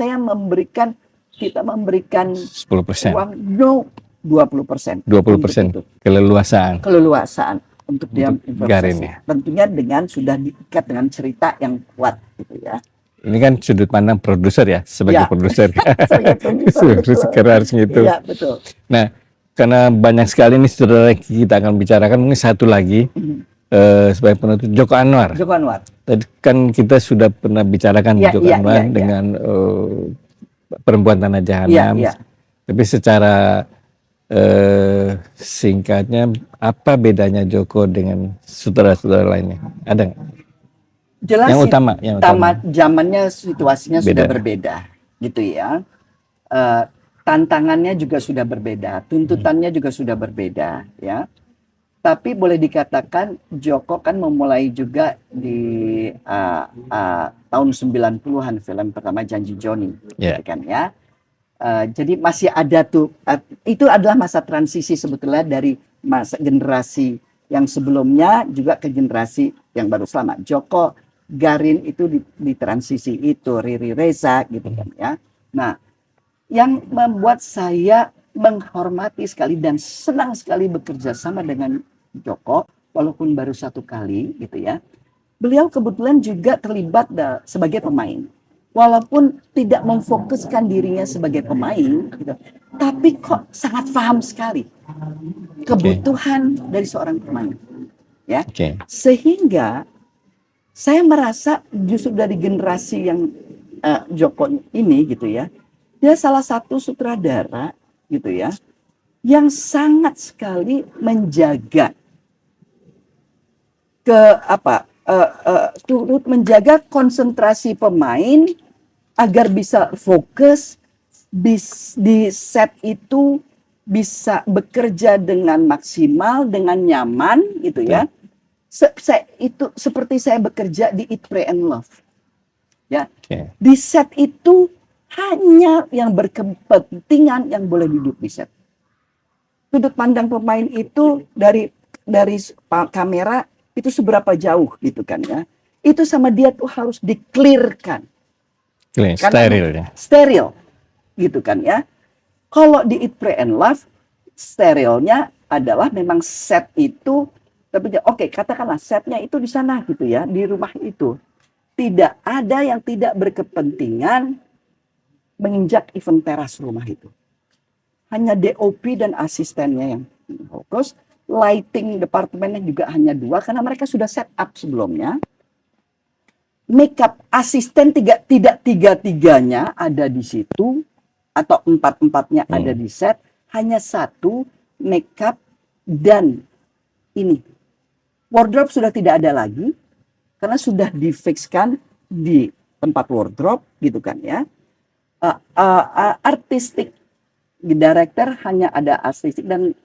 kita memberikan 10%. uang, no, 20%. 20% keleluasaan. Keleluasaan untuk dia Garin improvisasi. ya. Tentunya dengan sudah diikat dengan cerita yang kuat gitu ya. Ini kan sudut pandang produser ya, sebagai Ya. produser. Sebagai produser, betul. Karena harus gitu. Iya, betul. Nah, karena banyak sekali nih saudara kita akan bicarakan, mungkin satu lagi sebagai penutup Joko Anwar. Joko Anwar. Tadi kan kita sudah pernah bicarakan Joko Anwar dengan Perempuan Tanah Jahanam. Tapi secara singkatnya, apa bedanya Joko dengan saudara-saudara lainnya? Ada nggak? Jelas yang utama zamannya situasinya sudah berbeda gitu ya. Tantangannya juga sudah berbeda, tuntutannya juga sudah berbeda ya. Tapi boleh dikatakan Joko kan memulai juga di tahun 90-an film pertama Janji Joni, gitu kan ya. Jadi masih ada tuh, itu adalah masa transisi sebetulnya dari masa generasi yang sebelumnya juga ke generasi yang baru selama. Joko, Garin itu di transisi itu, Riri Reza gitu kan ya. Nah, yang membuat saya menghormati sekali dan senang sekali bekerja sama dengan Joko, walaupun baru satu kali gitu ya. Beliau kebetulan juga terlibat sebagai pemain. Walaupun tidak memfokuskan dirinya sebagai pemain, gitu, tapi kok sangat paham sekali kebutuhan dari seorang pemain. Ya, sehingga saya merasa justru dari generasi yang Joko ini gitu ya, dia salah satu sutradara gitu ya, yang sangat sekali menjaga turut menjaga konsentrasi pemain agar bisa fokus di set itu, bisa bekerja dengan maksimal, dengan nyaman gitu ya. Itu seperti saya bekerja di Eat, Pray and Love. Ya. Di set itu hanya yang berkepentingan yang boleh duduk di set. Sudut pandang pemain itu dari kamera itu seberapa jauh gitu kan ya. Itu sama dia tuh harus di-clearkan. Steril ya. Steril gitu kan ya. Kalau di Eat, Pray and Love sterilnya adalah memang set itu, tapi oke, katakanlah setnya itu di sana gitu ya, di rumah itu. Tidak ada yang tidak berkepentingan menginjak event teras rumah itu. Hanya DOP dan asistennya yang fokus. Lighting departemennya juga hanya 2 karena mereka sudah set up sebelumnya. Makeup asisten tidak tiga-tiganya ada di situ atau 4-4-nya ada di set. Hanya 1 makeup dan ini. Wardrobe sudah tidak ada lagi karena sudah difixkan di tempat wardrobe gitu kan ya. Artistic director hanya ada artistik dan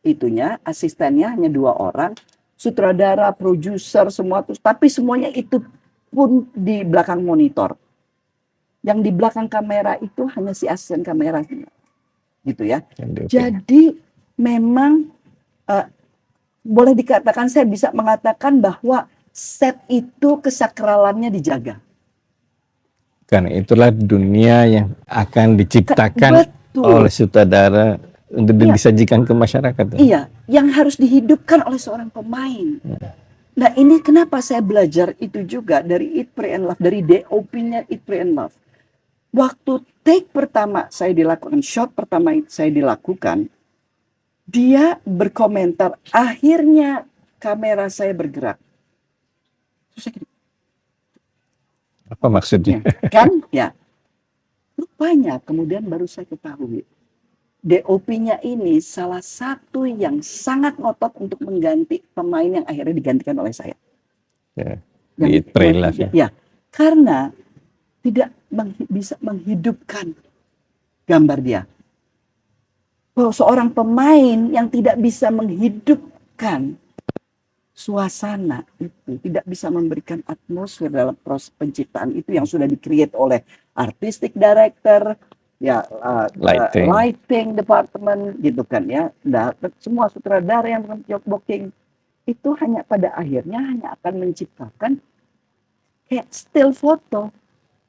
itunya, asistennya hanya 2 orang, sutradara, produser semua tuh, tapi semuanya itu pun di belakang monitor. Yang di belakang kamera itu hanya si asisten kamera, gitu ya. Jadi memang boleh dikatakan, saya bisa mengatakan bahwa set itu kesakralannya dijaga. Karena itulah dunia yang akan diciptakan Betul. oleh sutradara untuk disajikan ke masyarakat. Iya, yang harus dihidupkan oleh seorang pemain. Nah, ini kenapa saya belajar itu juga dari Eat, Pray and Love, dari DOP-nya Eat, Pray and Love. Waktu take pertama saya dilakukan, shot pertama saya dilakukan, dia berkomentar, akhirnya kamera saya bergerak. Terus saya gini, apa maksudnya? kan? Ya. Rupanya kemudian baru saya ketahui, DOP-nya ini salah satu yang sangat ngotot untuk mengganti pemain yang akhirnya digantikan oleh saya. Ya, Yang Eat, Pray, Love, ya. Ya, karena tidak bisa menghidupkan gambar dia. Bahwa seorang pemain yang tidak bisa menghidupkan suasana itu, tidak bisa memberikan atmosfer dalam proses penciptaan itu yang sudah di-create oleh artistic director, ya, lighting department, gitu kan ya. Semua sutradara yang job booking itu hanya pada akhirnya hanya akan menciptakan kayak still foto,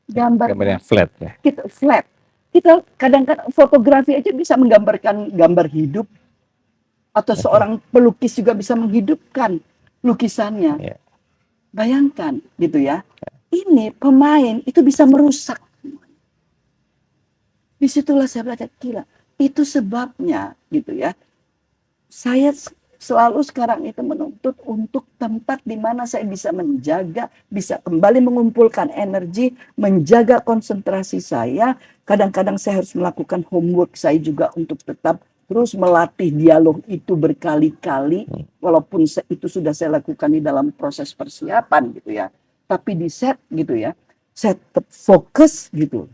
gambar yang flat ya. Kita flat. Kita kadang-kadang fotografi aja bisa menggambarkan gambar hidup, atau seorang pelukis juga bisa menghidupkan lukisannya. Ya. Bayangkan gitu ya. Ini pemain itu bisa merusak. Disitulah saya belajar, gila. Itu sebabnya gitu ya. Saya selalu sekarang itu menuntut untuk tempat di mana saya bisa menjaga, bisa kembali mengumpulkan energi, menjaga konsentrasi saya. Kadang-kadang saya harus melakukan homework saya juga untuk tetap terus melatih dialog itu berkali-kali, walaupun itu sudah saya lakukan di dalam proses persiapan gitu ya. Tapi di set gitu ya, saya tetap fokus gitu.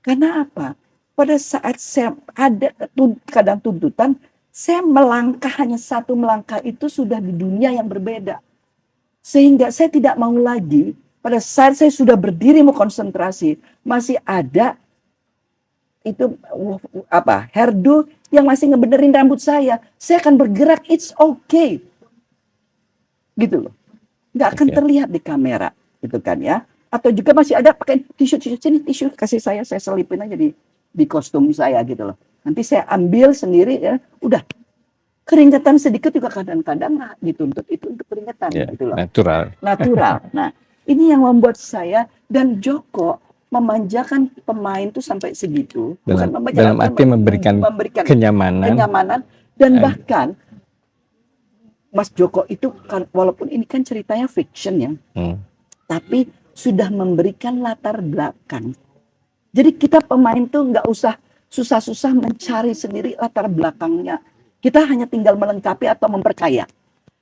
Karena apa? Pada saat saya ada kadang tuntutan, saya melangkah hanya satu melangkah itu sudah di dunia yang berbeda. Sehingga saya tidak mau lagi, pada saat saya sudah berdiri mau konsentrasi, masih ada itu hairdo yang masih ngebenerin rambut saya akan bergerak, it's okay, gitu loh, nggak akan terlihat di kamera, gitu kan ya. Atau juga masih ada pakai tisu sini, tisu kasih saya selipin aja di kostum saya gitu loh. Nanti saya ambil sendiri ya, udah keringetan sedikit juga kadang-kadang dituntut itu untuk keringetan, gitu loh. Natural. Nah, ini yang membuat saya dan Joko memanjakan pemain tuh sampai segitu, dalam arti memberikan kenyamanan dan bahkan Mas Joko itu kan, walaupun ini kan ceritanya fiction ya, tapi sudah memberikan latar belakang. Jadi kita pemain tuh nggak usah susah-susah mencari sendiri latar belakangnya. Kita hanya tinggal melengkapi atau memperkaya.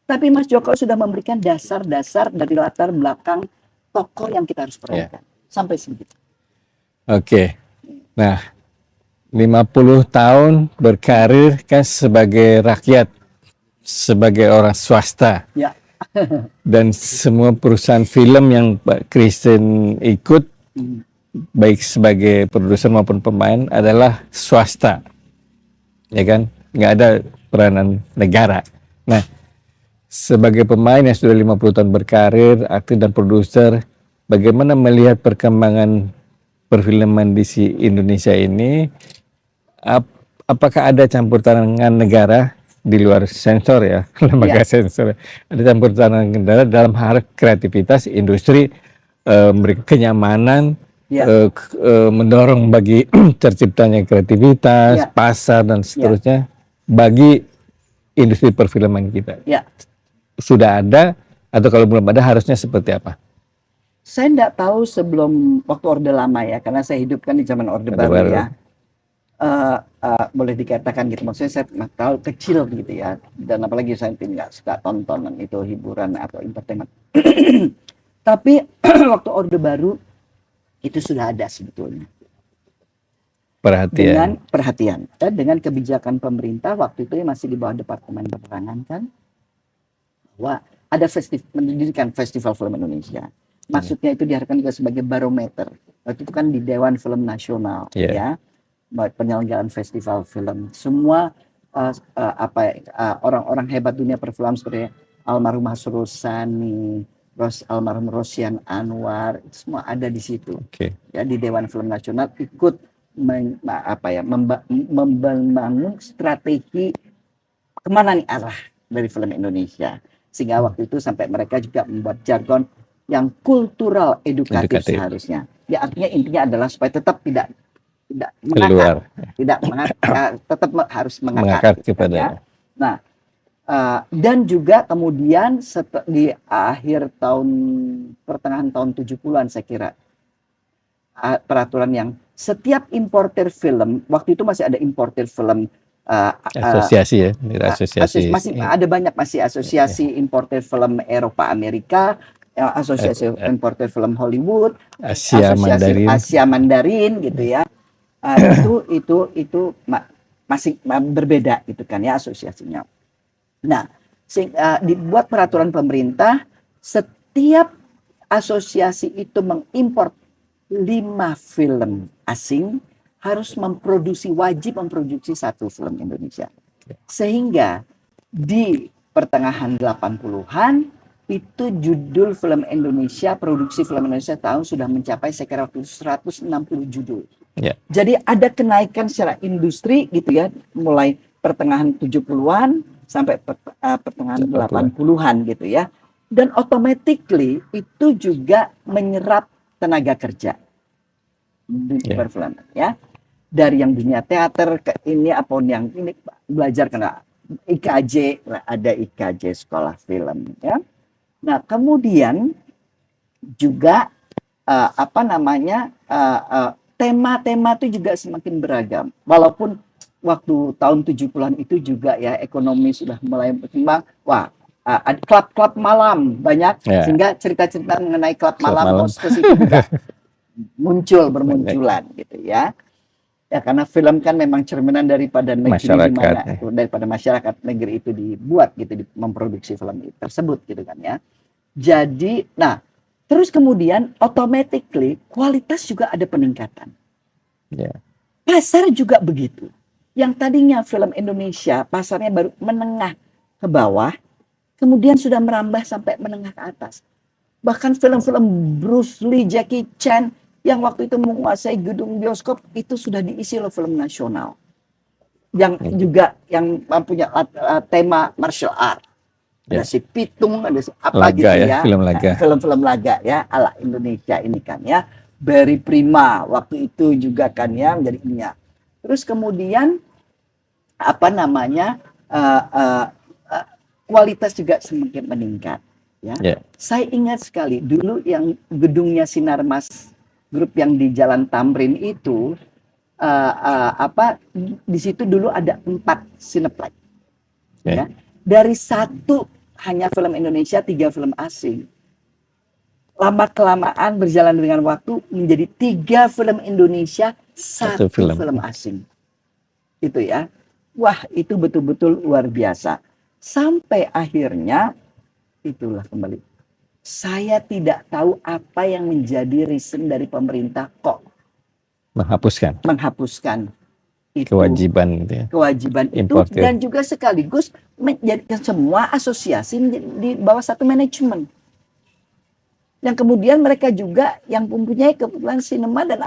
Tapi Mas Joko sudah memberikan dasar-dasar dari latar belakang tokoh yang kita harus perankan. Sampai segitu. Oke. Nah, 50 tahun berkarir kan sebagai rakyat, sebagai orang swasta. Ya. Dan semua perusahaan film yang Pak Christine ikut, baik sebagai produser maupun pemain, adalah swasta. Ya kan? Nggak ada peranan negara. Nah, sebagai pemain yang sudah 50 tahun berkarir, aktif dan produser, bagaimana melihat perkembangan perfilman di Indonesia ini? Apakah ada campur tangan negara di luar sensor ya, lembaga sensor? Ada campur tangan negara dalam hal kreativitas, industri, memberi kenyamanan, mendorong bagi terciptanya kreativitas, pasar dan seterusnya bagi industri perfilman kita? Sudah ada, atau kalau belum ada harusnya seperti apa? Saya tidak tahu sebelum waktu Orde Lama ya, karena saya hidupkan di zaman Orde Baru ya. Boleh dikatakan gitu, maksudnya saya tahu kecil gitu ya, dan apalagi saya tidak suka tontonan itu hiburan atau entertainment. Tapi waktu Orde Baru itu sudah ada sebetulnya. Dengan perhatian dan dengan kebijakan pemerintah waktu itu masih di bawah Departemen Penerangan kan, bahwa ada mendirikan Festival Film Indonesia. maksudnya itu diharapkan juga sebagai barometer. Waktu itu kan di Dewan Film Nasional, Iya. ya, penyelenggaraan festival film. Semua orang-orang hebat dunia perfilman seperti almarhum Hasrul Sani, almarhum Rosian Anwar, itu semua ada di situ. Oke. Ya, di Dewan Film Nasional ikut membangun strategi kemana nih arah dari film Indonesia, sehingga waktu itu sampai mereka juga membuat jargon yang kultural edukatif seharusnya. Ya, artinya intinya adalah supaya tetap tidak mengakar, tidak mengakar, tetap harus mengakar kepada. Ya. Nah, dan juga kemudian di akhir pertengahan tahun 70-an saya kira, peraturan yang setiap importer film, waktu itu masih ada importer film asosiasi ya, asosiasi. Masih ada banyak masih asosiasi importer film Eropa Amerika, asosiasi importer film Hollywood, asosiasi Asia Mandarin gitu ya. Itu masih berbeda gitu kan ya asosiasinya. Nah, dibuat peraturan pemerintah, setiap asosiasi itu mengimpor 5 film asing harus wajib memproduksi 1 film Indonesia. Sehingga di pertengahan 80-an itu judul film Indonesia, produksi film Indonesia tahun sudah mencapai saya kira 160 judul. Yeah. Jadi ada kenaikan secara industri gitu ya, mulai pertengahan 70-an sampai pertengahan 80-an gitu ya. Dan automatically itu juga menyerap tenaga kerja di perfilman ya. Dari yang dunia teater ke ini apa yang ini belajar karena IKJ, ada IKJ sekolah film ya. Nah, kemudian juga tema-tema itu juga semakin beragam. Walaupun waktu tahun 70-an itu juga ya ekonomi sudah mulai berkembang. Wah, ada klub-klub malam banyak, sehingga cerita-cerita mengenai klub malam Moskow itu juga bermunculan gitu ya. Ya, karena film kan memang cerminan daripada negeri daripada masyarakat negeri itu dibuat gitu, memproduksi film tersebut gitu kan ya. Jadi, nah, terus kemudian automatically kualitas juga ada peningkatan. Yeah. Pasar juga begitu. Yang tadinya film Indonesia pasarnya baru menengah ke bawah, kemudian sudah merambah sampai menengah ke atas. Bahkan film-film Bruce Lee, Jackie Chan yang waktu itu menguasai gedung bioskop itu sudah diisi oleh film nasional. Yang juga yang mempunyai tema martial art. Ada si Pitung, ada si apa laga, gitu ya. Film laga. Film-film laga ya ala Indonesia ini kan ya. Barry Prima waktu itu juga kan ya menjadi ininya. Terus kemudian kualitas juga semakin meningkat ya. Yeah. Saya ingat sekali dulu yang gedungnya Sinarmas grup yang di Jalan Tamrin itu di situ dulu ada 4 Cineplex. Ya. Dari 1 hanya film Indonesia, 3 film asing. Lama kelamaan berjalan dengan waktu menjadi 3 film Indonesia, 1 film asing. Itu ya. Wah, itu betul-betul luar biasa. Sampai akhirnya itulah kembali. Saya tidak tahu apa yang menjadi reason dari pemerintah kok menghapuskan itu, kewajiban itu dan juga sekaligus menjadikan semua asosiasi di bawah satu manajemen. Yang kemudian mereka juga yang mempunyai kebutuhan sinema dan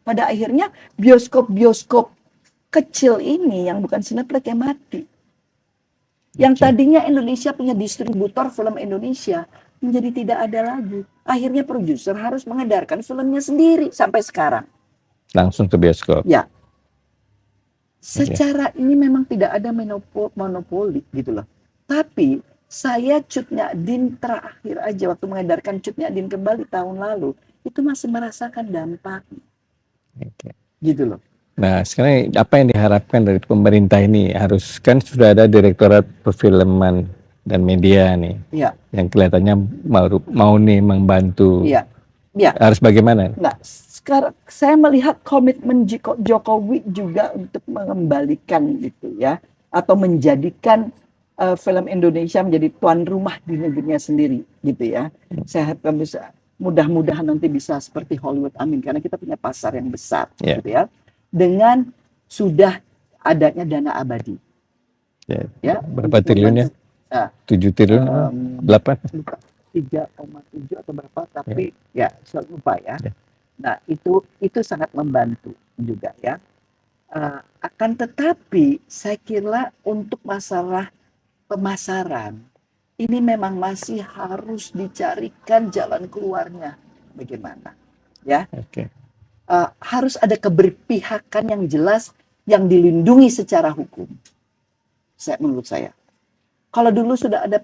pada akhirnya bioskop kecil ini yang bukan Cineplex yang mati. Yang tadinya Indonesia punya distributor film Indonesia menjadi tidak ada lagi. Akhirnya produser harus mengedarkan filmnya sendiri sampai sekarang. Langsung ke bioskop. Ya. Secara ini memang tidak ada monopoli gitu loh. Tapi saya Cut Nyak-Din terakhir aja waktu mengedarkan Cut Nyak-Din kembali tahun lalu itu masih merasakan dampaknya. Gitu loh. Nah, sekarang apa yang diharapkan dari pemerintah ini? Harus kan sudah ada Direktorat Perfilman dan Media nih, yang kelihatannya mau nih membantu. Harus bagaimana? Nah, sekarang saya melihat komitmen Jokowi juga untuk mengembalikan gitu ya, atau menjadikan film Indonesia menjadi tuan rumah di negerinya sendiri gitu ya. Saya harapkan bisa mudah-mudahan nanti bisa seperti Hollywood, amin, karena kita punya pasar yang besar, Ya. gitu ya, dengan sudah adanya dana abadi, ya. Berapa untuk triliunnya? 7 triliun, 8? lupa 3,7 atau berapa, tapi ya saya lupa ya. Nah itu sangat membantu juga ya. Akan tetapi saya kira untuk masalah pemasaran ini memang masih harus dicarikan jalan keluarnya bagaimana ya. Oke. Harus ada keberpihakan yang jelas yang dilindungi secara hukum. Menurut saya. Kalau dulu sudah ada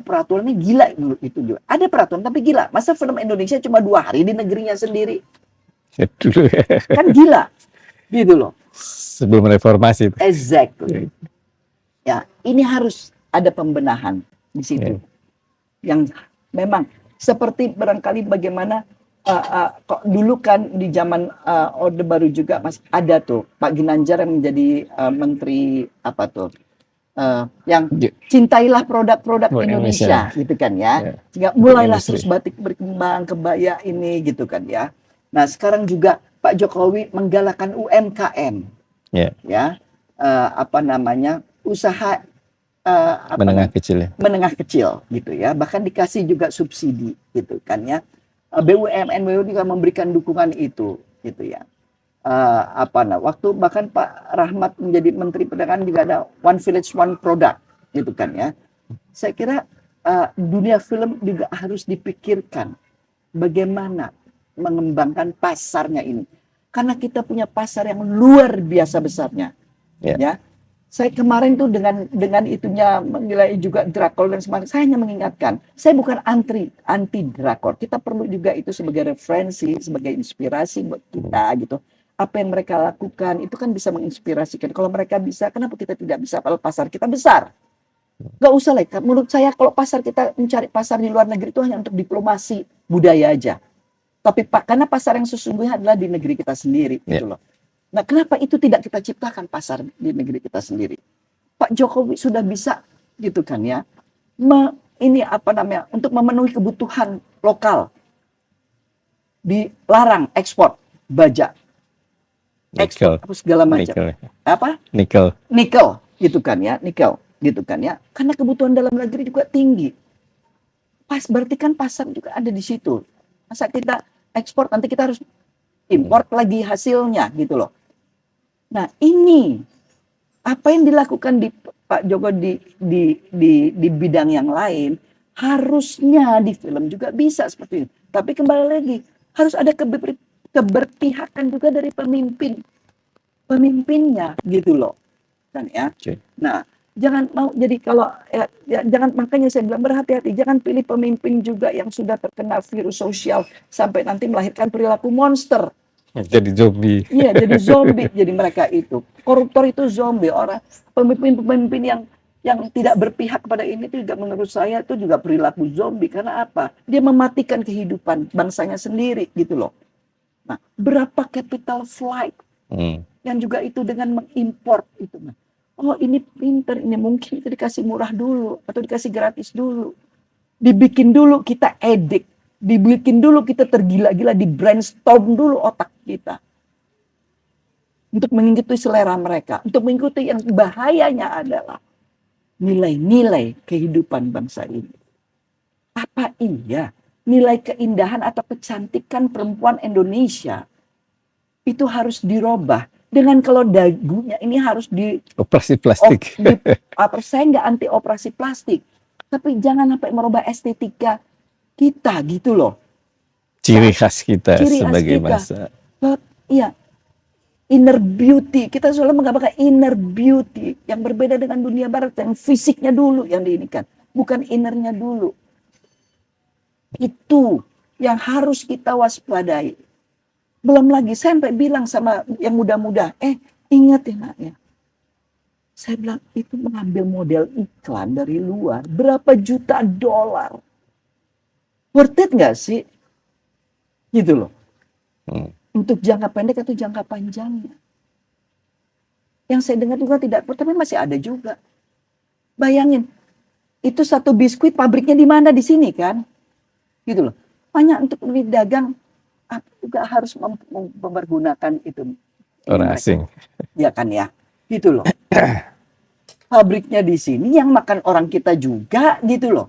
peraturannya gila dulu itu juga. Ada peraturan tapi gila. Masa film Indonesia cuma 2 hari di negerinya sendiri? Dulu ya. Kan gila. Gitu loh. Sebelum reformasi. Exactly. Ya, ini harus ada pembenahan di situ. Yang memang seperti barangkali bagaimana kok dulu kan di zaman Orde Baru juga masih ada tuh Pak Ginanjar yang menjadi menteri apa tuh? Yang cintailah produk-produk Indonesia gitu kan ya. Sehingga mulailah terus batik berkembang, kebaya ini gitu kan ya. Nah, sekarang juga Pak Jokowi menggalakkan UMKM. Ya. Usaha menengah kecil gitu ya. Bahkan dikasih juga subsidi gitu kan ya. BUMN juga memberikan dukungan itu gitu ya. Waktu bahkan Pak Rahmat menjadi Menteri Perdagangan juga ada One Village One Product gitu kan ya. Saya kira dunia film juga harus dipikirkan bagaimana mengembangkan pasarnya ini, karena kita punya pasar yang luar biasa besarnya. Ya, saya kemarin tuh dengan itunya menilai juga drakor dan sebagainya. Saya hanya mengingatkan, saya bukan anti drakor. Kita perlu juga itu sebagai referensi, sebagai inspirasi buat kita gitu. Apa yang mereka lakukan itu kan bisa menginspirasikan. Kalau mereka bisa, kenapa kita tidak bisa? Kalau pasar kita besar, nggak usah lah. Menurut saya kalau pasar kita mencari pasar di luar negeri itu hanya untuk diplomasi budaya aja. Tapi karena pasar yang sesungguhnya adalah di negeri kita sendiri, gitu loh. Nah, kenapa itu tidak kita ciptakan pasar di negeri kita sendiri? Pak Jokowi sudah bisa, gitu kan ya, untuk memenuhi kebutuhan lokal, dilarang ekspor baja. Ekspor apa segala macam. Nikel gitu kan ya, karena kebutuhan dalam negeri juga tinggi. Berarti kan pasar juga ada di situ. Masa kita ekspor nanti kita harus import lagi hasilnya gitu loh. Nah, ini apa yang dilakukan di Pak Joko di bidang yang lain, harusnya di film juga bisa seperti itu. Tapi kembali lagi, harus ada keberpihakan juga dari pemimpinnya gitu loh. Kan ya. Nah, jangan mau jadi kalau jangan, makanya saya bilang berhati-hati, jangan pilih pemimpin juga yang sudah terkena virus sosial sampai nanti melahirkan perilaku monster. Jadi zombie. Iya, jadi zombie. Jadi mereka itu koruptor, itu zombie. Orang pemimpin yang tidak berpihak kepada ini itu juga menurut saya itu juga perilaku zombie. Karena apa? Dia mematikan kehidupan bangsanya sendiri gitu loh. Nah, berapa capital flight yang juga itu dengan mengimpor itu. Oh, ini pinter, ini mungkin itu dikasih murah dulu atau dikasih gratis dulu. Dibikin dulu kita edik, dibikin dulu kita tergila-gila, di brainstorm dulu otak kita. Untuk mengikuti selera mereka, untuk mengikuti yang bahayanya adalah nilai-nilai kehidupan bangsa ini. Apa iya nilai keindahan atau kecantikan perempuan Indonesia itu harus dirubah? Dengan kalau dagunya ini harus operasi plastik. Saya nggak anti operasi plastik, tapi jangan sampai merubah estetika kita gitu loh. Ciri khas kita sebagai bangsa. Iya, inner beauty. Kita selalu menggambarkan inner beauty yang berbeda dengan dunia barat yang fisiknya dulu yang diinikan, bukan innernya dulu. Itu yang harus kita waspadai. Belum lagi, saya sampai bilang sama yang muda-muda, ingat ya nak ya. Saya bilang, itu mengambil model iklan dari luar, berapa juta $. Worth it nggak sih? Gitu loh. Untuk jangka pendek atau jangka panjangnya. Yang saya dengar juga tidak, tapi masih ada juga. Bayangin, itu satu biskuit pabriknya di mana? Di sini kan? Gitu loh. Hanya untuk lebih dagang, apa juga harus mempergunakan itu Orang mereka. asing. Ya kan ya, gitu loh. Pabriknya di sini yang makan orang kita juga gitu loh.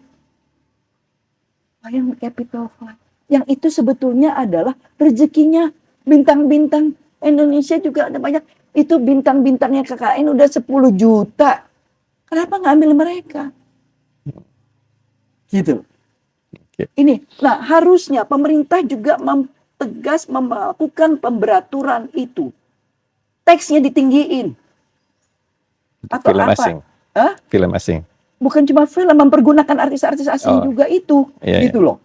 Yang capital flight, yang itu sebetulnya adalah rezekinya bintang-bintang Indonesia juga ada banyak. Itu bintang-bintangnya KKN udah 10 juta. Kenapa nggak ambil mereka? Gitu. Oke. Ini, nah harusnya pemerintah juga tegas melakukan pemberaturan itu. Teksnya ditinggiin. Atau Film apa? asing. Hah? Film asing. Bukan cuma film, mempergunakan artis-artis asing Oh. juga itu. Iya, Gitu loh.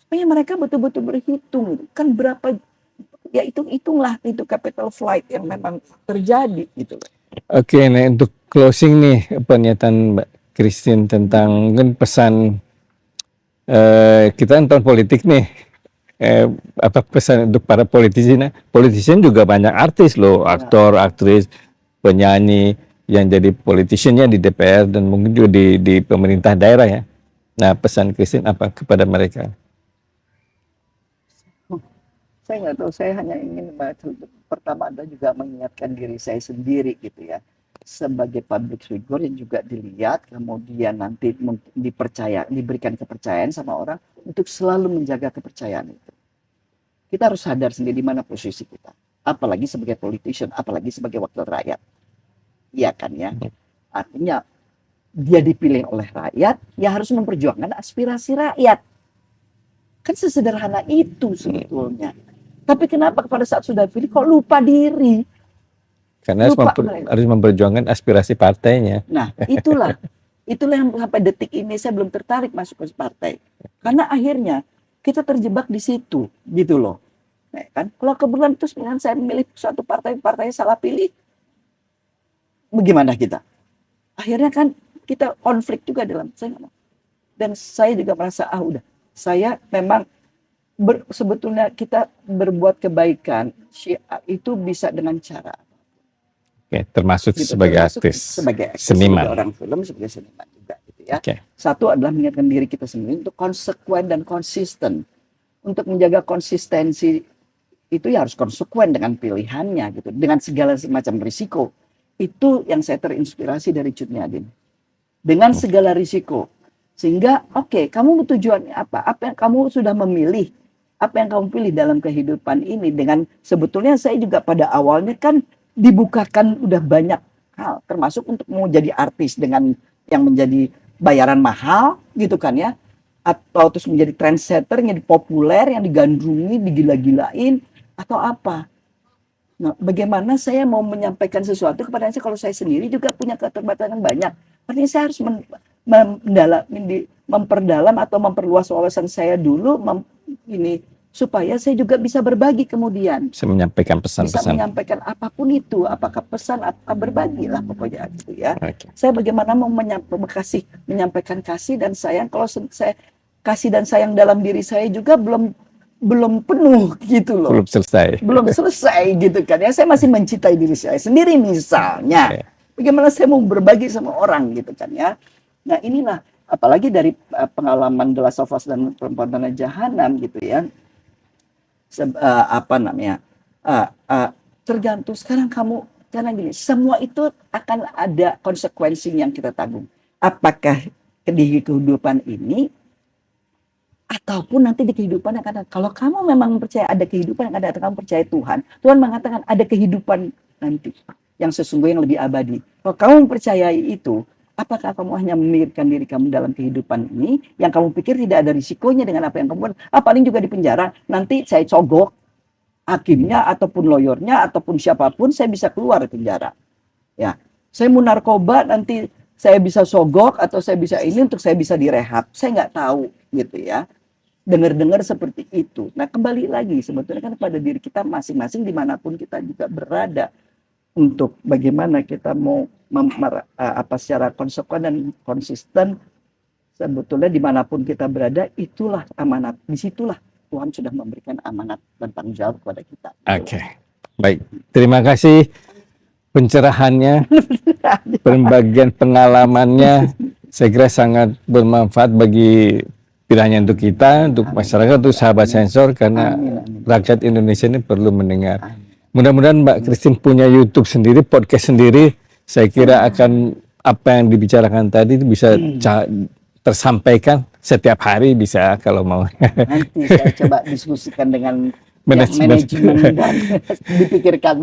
Supaya mereka betul-betul berhitung. Kan berapa, ya hitunglah itu capital flight yang memang terjadi gitu loh. Oke, nah untuk closing nih pernyataan Mbak Christine tentang kan pesan kita kan tahun politik nih. Apa pesan untuk para politisi? Nah, politician juga banyak artis loh, aktor, aktris, penyanyi yang jadi politiciannya di DPR dan mungkin juga di pemerintah daerah ya. Nah, pesan Christine apa kepada mereka? Saya nggak tahu, saya hanya ingin pertama adalah juga mengingatkan diri saya sendiri gitu ya. Sebagai public figure yang juga dilihat, kemudian nanti diberikan kepercayaan sama orang untuk selalu menjaga kepercayaan itu. Kita harus sadar sendiri di mana posisi kita. Apalagi sebagai politician, apalagi sebagai wakil rakyat. Iya kan ya. Artinya dia dipilih oleh rakyat, ya harus memperjuangkan aspirasi rakyat. Kan sesederhana itu sebetulnya. Tapi kenapa pada saat sudah pilih kok lupa diri? Karena Lupa harus memperjuangkan aspirasi partainya. Nah, itulah yang sampai detik ini saya belum tertarik masuk ke partai. Karena akhirnya kita terjebak di situ, gitu loh. Nah, kan? Kalau kebetulan terus dengan saya memilih suatu partai salah pilih, bagaimana kita? Akhirnya kan kita konflik juga dalam saya nggak mau. Dan saya juga merasa udah, saya memang sebetulnya kita berbuat kebaikan itu bisa dengan cara Oke, termasuk gitu, sebagai termasuk artis, sebagai seniman. sebagai orang film, sebagai seniman juga gitu ya. Oke. Satu adalah mengingatkan diri kita sendiri untuk konsekuen dan konsisten. Untuk menjaga konsistensi itu ya harus konsekuen dengan pilihannya gitu, dengan segala macam risiko. Itu yang saya terinspirasi dari Cut Nyak Dhien. Dengan segala risiko. Sehingga kamu tujuannya apa? Apa yang kamu sudah memilih? Apa yang kamu pilih dalam kehidupan ini? Dengan sebetulnya saya juga pada awalnya kan dibukakan udah banyak hal, termasuk untuk mau jadi artis dengan yang menjadi bayaran mahal gitu kan ya, atau terus menjadi trendsetter, yang populer, yang digandrungi, digila-gilain atau apa. Nah, bagaimana saya mau menyampaikan sesuatu kepada saya kalau saya sendiri juga punya keterbatasan banyak. Artinya saya harus memperdalam atau memperluas wawasan saya dulu supaya saya juga bisa berbagi kemudian. Bisa menyampaikan Bisa pesan-pesan. menyampaikan apapun itu, apakah pesan, apa berbagi lah pokoknya gitu ya. Oke. Saya bagaimana mau menyampaikan kasih dan sayang. Kalau saya kasih dan sayang dalam diri saya juga belum penuh gitu loh. Belum selesai. Belum selesai gitu kan ya. Saya masih mencintai diri saya sendiri misalnya. Oke. Bagaimana saya mau berbagi sama orang gitu kan ya. Nah inilah, apalagi dari pengalaman The Last of Us dan Perempuan Tanah Jahanam gitu ya. Tergantung sekarang karena gini, semua itu akan ada konsekuensi yang kita tanggung. Apakah di kehidupan ini ataupun nanti di kehidupan yang akan datang. Kalau kamu memang percaya ada kehidupan yang akan datang, kamu percaya Tuhan mengatakan ada kehidupan nanti yang sesungguhnya yang lebih abadi. Kalau kamu mempercayai itu, apakah kamu hanya memikirkan diri kamu dalam kehidupan ini yang kamu pikir tidak ada risikonya dengan apa yang kamu buat? Paling juga di penjara, nanti saya cogok hakimnya ataupun lawyernya ataupun siapapun, saya bisa keluar dari penjara. Ya, saya mau narkoba, nanti saya bisa sogok atau saya bisa untuk saya bisa direhab. Saya nggak tahu gitu ya. Dengar-dengar seperti itu. Nah kembali lagi sebetulnya kan pada diri kita masing-masing dimanapun kita juga berada. Untuk bagaimana kita mau secara konsekuen dan konsisten, sebetulnya dimanapun kita berada itulah amanat, disitulah Tuhan sudah memberikan amanat dan tanggung jawab kepada kita. Oke. Baik, terima kasih pencerahannya, pembagian pengalamannya. Saya kira sangat bermanfaat bagi tidak hanya untuk kita, untuk masyarakat, untuk sahabat sensor, karena rakyat Indonesia ini perlu mendengar. Mudah-mudahan Mbak Christine punya YouTube sendiri, podcast sendiri. Saya kira akan apa yang dibicarakan tadi itu bisa tersampaikan setiap hari, bisa kalau mau. Nanti saya coba diskusikan dengan Manajemen. manajemen dan dipikirkan.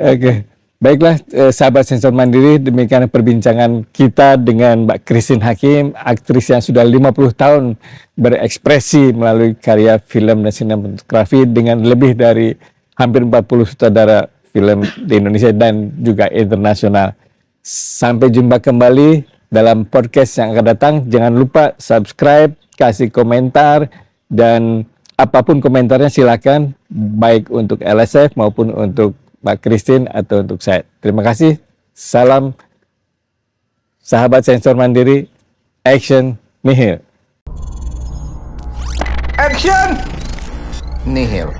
Oke. Baiklah, sahabat sensor mandiri, demikian perbincangan kita dengan Mbak Christine Hakim, aktris yang sudah 50 tahun berekspresi melalui karya film dan sinematografi dengan lebih dari hampir 40 sutradara film di Indonesia dan juga internasional. Sampai jumpa kembali dalam podcast yang akan datang. Jangan lupa subscribe, kasih komentar, dan apapun komentarnya silakan, baik untuk LSF maupun untuk Mbak Christine atau untuk saya. Terima kasih. Salam sahabat sensor mandiri. Action Nihil. Action! Nihil.